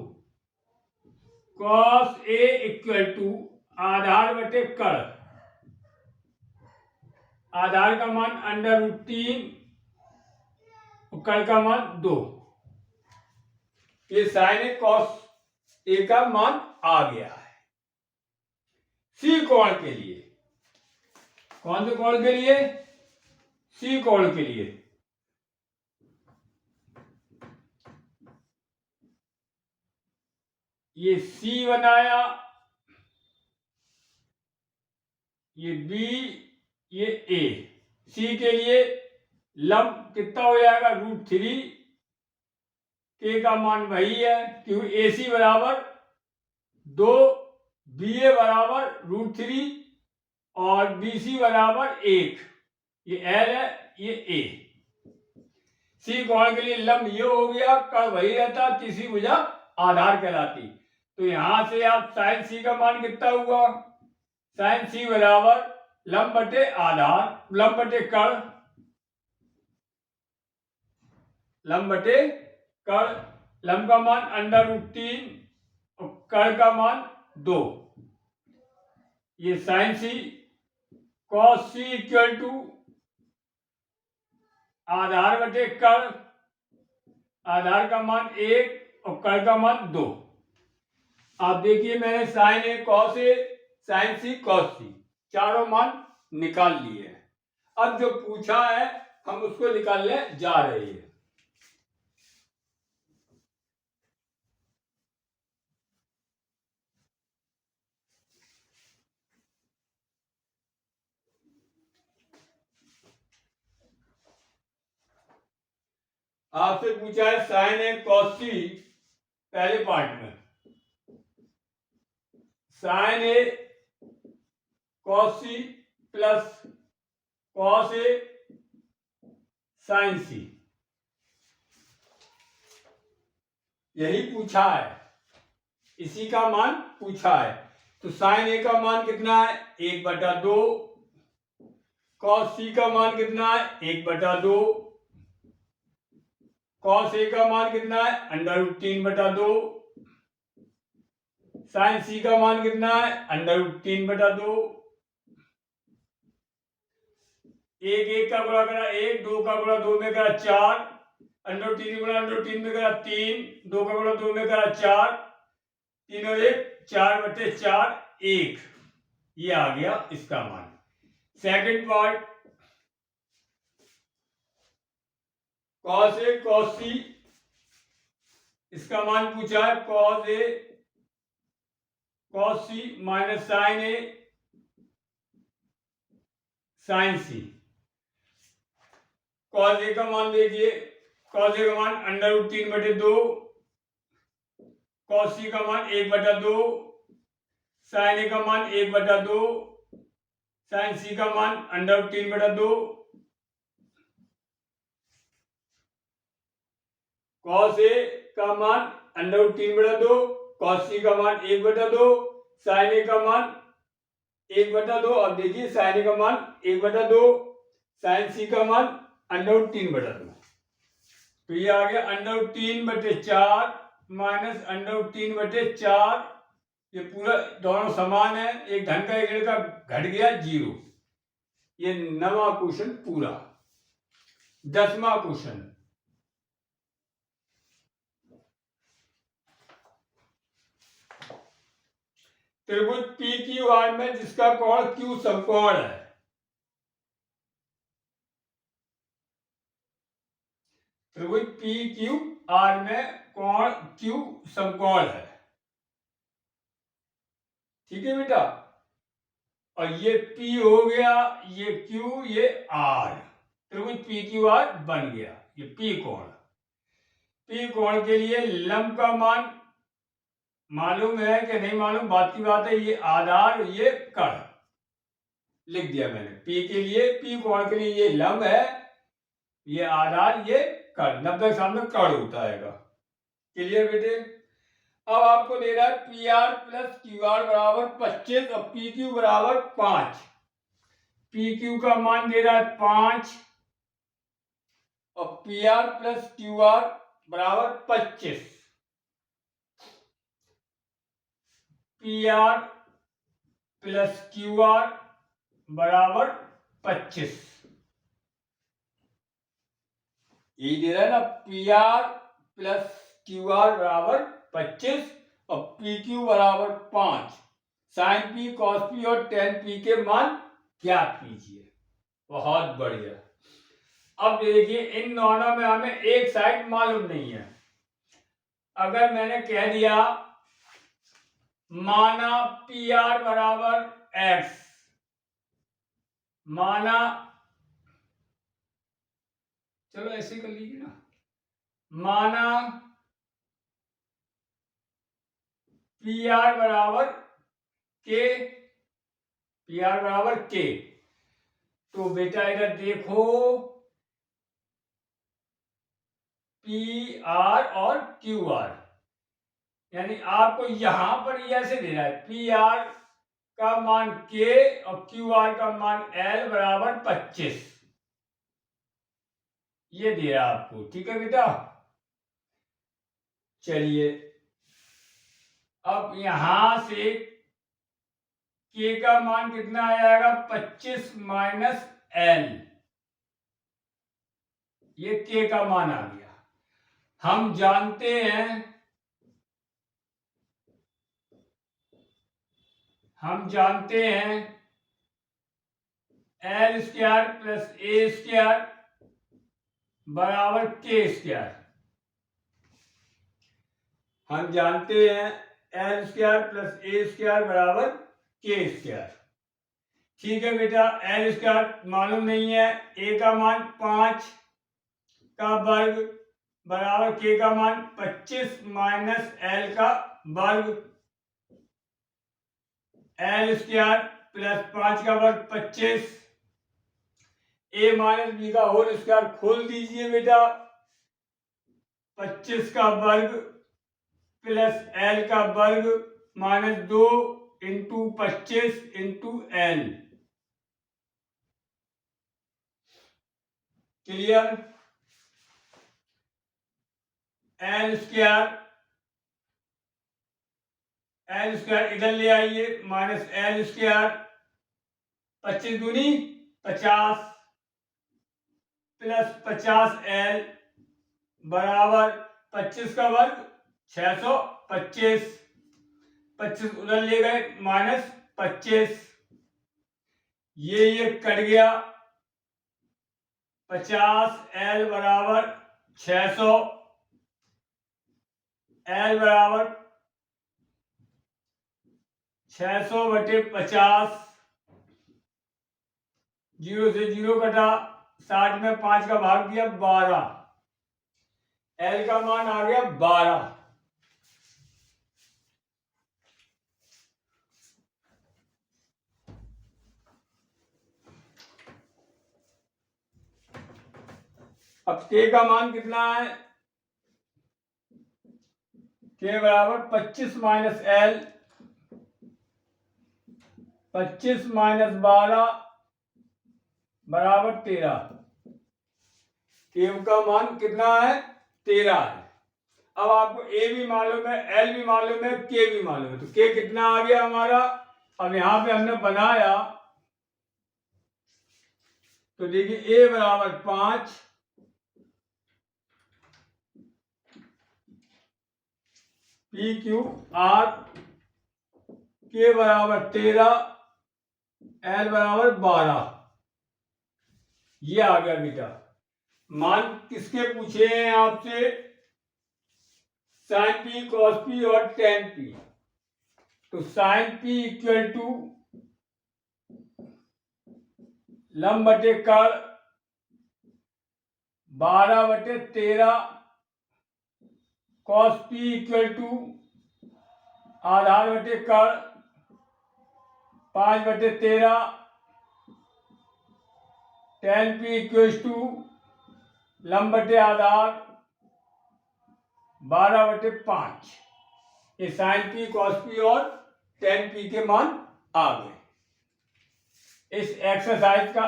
कॉस ए इक्वल टू आधार बटे कड़, आधार का मान √3 और कड़ का मान 2। ये साइन ए कॉस ए का मान आ गया है। सी कोण के लिए, कौन से कोण के लिए? सी कोण के लिए ये सी बनाया, ये बी, ये ए। सी के लिए लंब कितना हो जाएगा? √3, के का मान वही है क्योंकि ए सी बराबर 2, बी ए बराबर √3 और बी सी बराबर 1। ये एल है, ये ए। सी कोण के लिए लंब ये हो गया, कड़ वही रहता, तीसरी भुजा आधार कहलाती। तो यहां से आप साइन सी का मान कितना हुआ? साइन सी बराबर लंब बटे आधार, लंब बटे कड़, लंब बटे कड़, लंब का मान √3 और कड़ का मान 2। ये sine C cos C equal to आधार बटे कड़, आधार का मान 1 और कड़ का मान 2। आप देखिए मैंने sign A cos A sign C cos सी चारों मान निकाल लिए हैं। अब जो पूछा है हम उसको निकालने जा रहे हैं। आपसे पूछा है साइन ए कॉस सी, पहले पार्ट में sign A cos C plus cos A sign सी, यही पूछा है, इसी का मान पूछा है। तो साइन ए का मान कितना है? 1/2, कॉस सी का मान कितना है? 1/2, कॉस ए का मान कितना है? √3/2, साइन सी का मान कितना है? √3/2। एक का गुणा करा 1, 2 का गुणा 2 में करा 4, √3 गुणा √3 में करा 3, 2 का गुणा 2 में करा 4, 3 और 1 4/4, 1। ये आ गया इसका मान। Second part cos A cos सी, इसका मान पूछा है cos A cos C minus sign A sign C. Cos A का मान देखिए, कॉस ए का मान √3/2, कॉस सी का मान 1/2, साइन ए का मान 1/2, साइन सी का मान 3/2। कॉस ए का मान √3/2, कॉस सी का मान 1/2, साइन ए का मान 1/2। अब देखिए साइन ए का मान 1/2, साइन सी का मान √3/2। तो ये आ गया √3/4 माइनस √3/4। ये पूरा दोनों समान है, एक धन का एक ऋण का घट गया 0। ये 9वां क्वेश्चन पूरा। 10वां क्वेश्चन, त्रिभुज पी क्यू आर में जिसका कोण क्यू समकोण है। त्रिभुज पी क्यू आर में कोण क्यू समकोण है, ठीक है बेटा। और ये P हो गया, ये Q, ये R, त्रिभुज पी क्यू आर बन गया। ये P कोण, P कोण के लिए लंब का मान मालूम है कि नहीं मालूम बात की बात है। ये आधार, ये कण लिख दिया मैंने। P के लिए, P कोण के लिए ये लंब है, ये आधार, ये कण। 90 के सामने कण होता है। क्लियर बेटे। अब आपको दे रहा है P R plus Q R बराबर 25 और पी क्यू बराबर 5। पी क्यू का मान दे रहा है 5 और P R plus Q R बराबर 25। P R plus Q R बराबर 25। यही दे रहा है ना, P R plus Q R बराबर 25 और पी क्यू बराबर 5। साइन पी, कॉस पी और टेन पी के मान ज्ञात कीजिए। बहुत बढ़िया। अब देखिए इन दोनों में हमें एक साइड मालूम नहीं है। अगर मैंने कह दिया माना पी आर बराबर एक्स, माना, चलो ऐसे कर लीजिए ना, माना पी आर बराबर के, पी आर बराबर के, तो बेटा इधर देखो पी आर और क्यू आर, यानी आपको यहां पर ऐसे दे रहा है पी आर का मान के और क्यू आर का मान एल बराबर 25। ये दे रहा आपको, ठीक है बेटा। चलिए अब यहां से के का मान कितना आ जाएगा, 25 माइनस एल। ये के का मान आ गया। हम जानते हैं, हम जानते हैं एल स्क्वायर प्लस ए स्क्वायर बराबर के स्क्वायर। हम जानते हैं एल स्क्वायर प्लस ए स्क्वायर बराबर के स्क्वायर। ठीक है बेटा, एल स्क्वायर मालूम नहीं है, ए का मान 5 का वर्ग बराबर के का मान 25 माइनस एल का वर्ग। एल स्क्वायर प्लस 5 का वर्ग 25, ए माइनस बी का होल स्क्वायर खोल दीजिए बेटा। 25 का वर्ग प्लस एल का वर्ग minus 2 into 25 into L. Clear. L square, L square इधर ले आइए, माइनस एल स्क्वायर, 25 दूनी 50 प्लस 50 एल बराबर 25 का वर्ग 625। 25 उधर ले गए, माइनस 25, ये कट गया। 50 एल बराबर 600, एल बराबर 600/50। 0 से 0 कटा, 60 में 5 का भाग दिया 12, एल का मान आ गया 12। अब के का मान कितना है, के बराबर 25 माइनस एल, 25 माइनस 12 बराबर 13। के का मान कितना है? 13 है। अब आपको ए भी मालूम है, एल भी मालूम है, के भी मालूम है, तो के कितना आ गया हमारा? अब यहां पे हमने बनाया तो देखिए ए बराबर 5, पी क्यू आर, के बराबर 13, एल बराबर 12। ये आ गया बेटा। मान किसके पूछे हैं आपसे? साइन पी, कॉस पी और टेन पी। तो साइन पी इक्वल टू लंब बटे कर्ण 12/13, कॉस पी इक्वल टू आधार बटे कर्ण 5/13, टेन पी इक्वल टू लंब बटे आधार 12/5। ये साइन पी, कॉस पी और टेन पी के मान आ गए। इस एक्सरसाइज का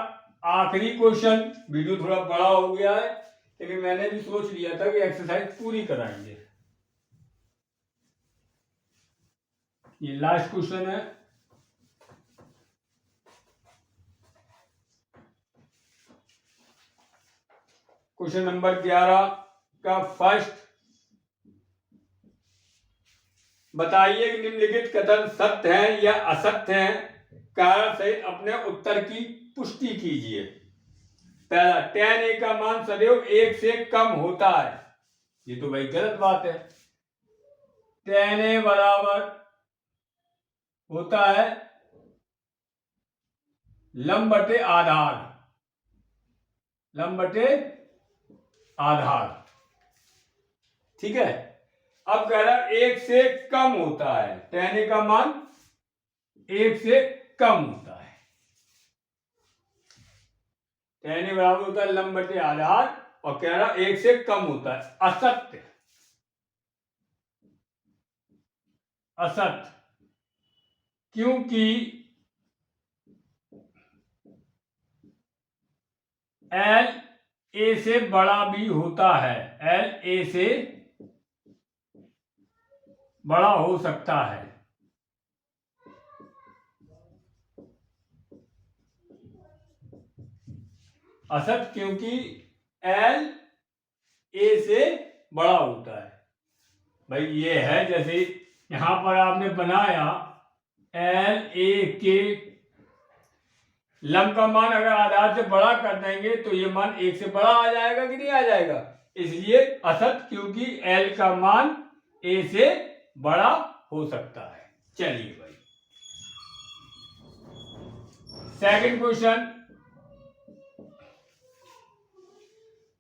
आखिरी क्वेश्चन, वीडियो थोड़ा बड़ा हो गया है लेकिन मैंने भी सोच लिया था कि एक्सरसाइज पूरी कराएंगे। ये लास्ट क्वेश्चन है। क्वेश्चन नंबर 11 का फर्स्ट, बताइए कि निम्नलिखित कथन सत्य हैं या असत्य हैं, कारण सहित अपने उत्तर की पुष्टि कीजिए। पहला, tan a का मान सदैव 1 से कम होता है। ये तो भाई गलत बात है। tan a बराबर होता है लंब बटे आधार, लंब बटे आधार। ठीक है। अब कह रहा है 1 से कम होता है, tan a का मान 1 से कम होता है। tan a बराबर होता है लंब बटे आधार और कह रहा 1 से कम होता है। असत्य, असत्य, क्योंकि एल ए से बड़ा भी होता है, एल ए से बड़ा हो सकता है। असत्य, क्योंकि एल ए से बड़ा होता है। भाई ये है, जैसे यहां पर आपने बनाया एल ए के, लंब का मान अगर आधार से बड़ा कर देंगे तो ये मान 1 से बड़ा आ जाएगा कि नहीं आ जाएगा? इसलिए असत्य, क्योंकि एल का मान ए से बड़ा हो सकता है। चलिए भाई, सेकंड क्वेश्चन,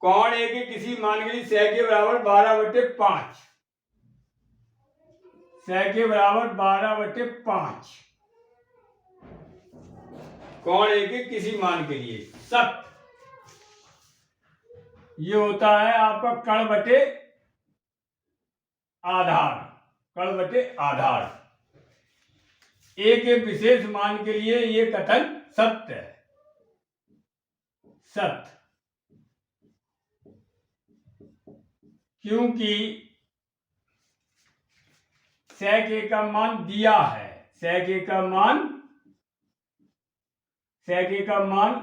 कोण ए के किसी मान के लिए सै के बराबर 12/5, सै के बराबर 12/5, कोण ए के किसी मान के लिए सत्य। ये होता है आपका कर्ण बटे आधार, कर्ण बटे आधार। ए के विशेष मान के लिए ये कथन सत्य है, सत्य, क्योंकि sec a का मान दिया है, sec a का मान, sec a का मान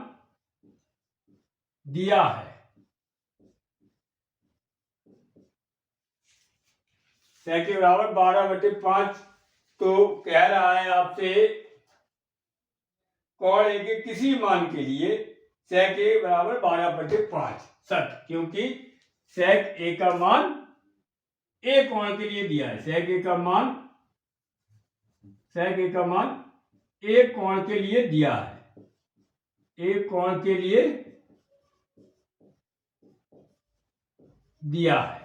दिया है। sec a बराबर 12/5, तो कह रहा है आपसे कोण ए के किसी मान के लिए sec a बराबर 12/5 सत्य, क्योंकि sec a का मान ए कोण के लिए दिया है, sec a का मान, sec a का मान ए कोण के लिए दिया है, ए कोण के लिए दिया है।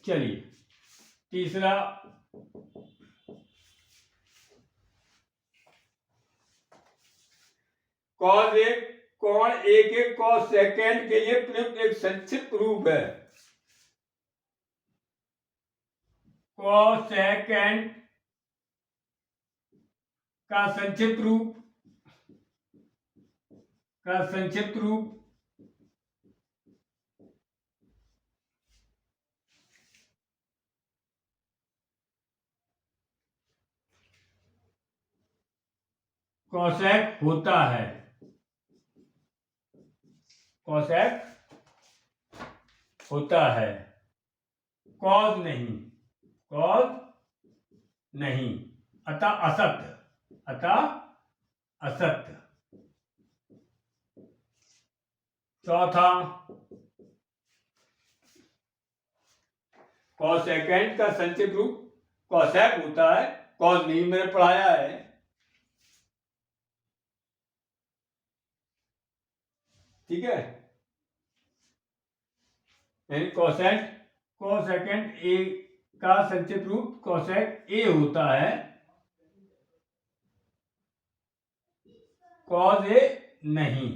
चलिए तीसरा, कॉस ए कोण ए के कॉस सेकेंड के लिए प्रयुक्त एक संक्षिप्त रूप है। कोसेकेंड का संक्षिप्त रूप कोसेक होता है। कोसेक होता है, कॉज नहीं, कॉज नहीं, अतः असत्य, अतः असत्य। चौथा, कोसेकेंड का संक्षिप्त रूप कोसेक होता है, कॉज नहीं, मैंने पढ़ाया है। ठीक है, यानी कोसेकेंड ए का संक्षिप्त रूप कोसेक ए होता है, कॉज ए नहीं,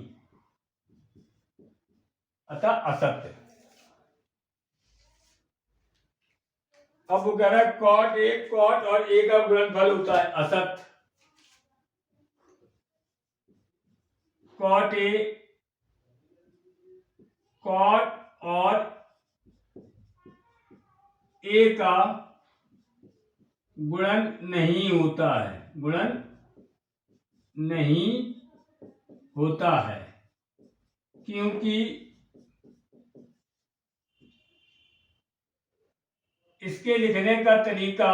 अतः असत्य। अब वो कह रहा है कॉट और ए का गुणनफल होता है असत्य। कॉट और ए का गुणन नहीं होता है, गुणन नहीं होता है, क्योंकि इसके लिखने का तरीका,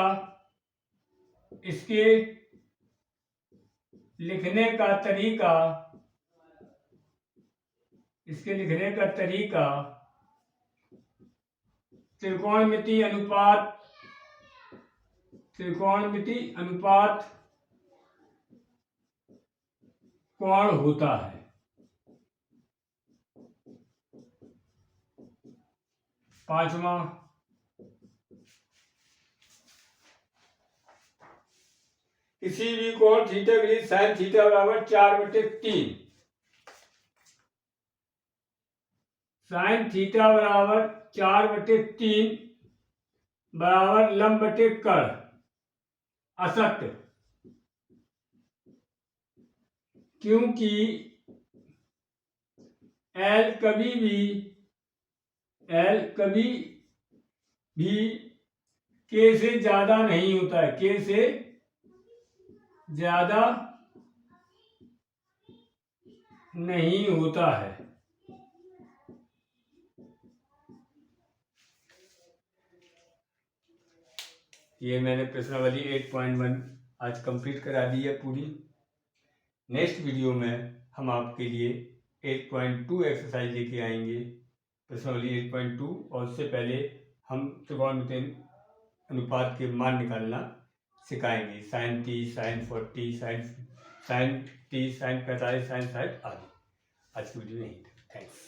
त्रिकोणमिति अनुपात कोण होता है। पांचवा, किसी भी कोण थीटा के लिए साइन थीटा बराबर 4/3, साइन थीटा बराबर 4/3 बराबर लंब बटे कर्ण, असत्य, क्योंकि एल कभी भी के से ज्यादा नहीं होता है, के से ज्यादा नहीं होता है। ये मैंने प्रश्नावली 8.1 आज कंप्लीट करा दी है पूरी। नेक्स्ट वीडियो में हम आपके लिए 8.2 एक्सरसाइज लेके आएंगे, प्रश्नावली 8.2, और उससे पहले हम त्रिकोणमितीय अनुपात के मान निकालना सिखाएंगे, sine 30, sine 40, sine 30, sine 45, sine 60 आदि। आज की वीडियो नहीं, थैंक्स।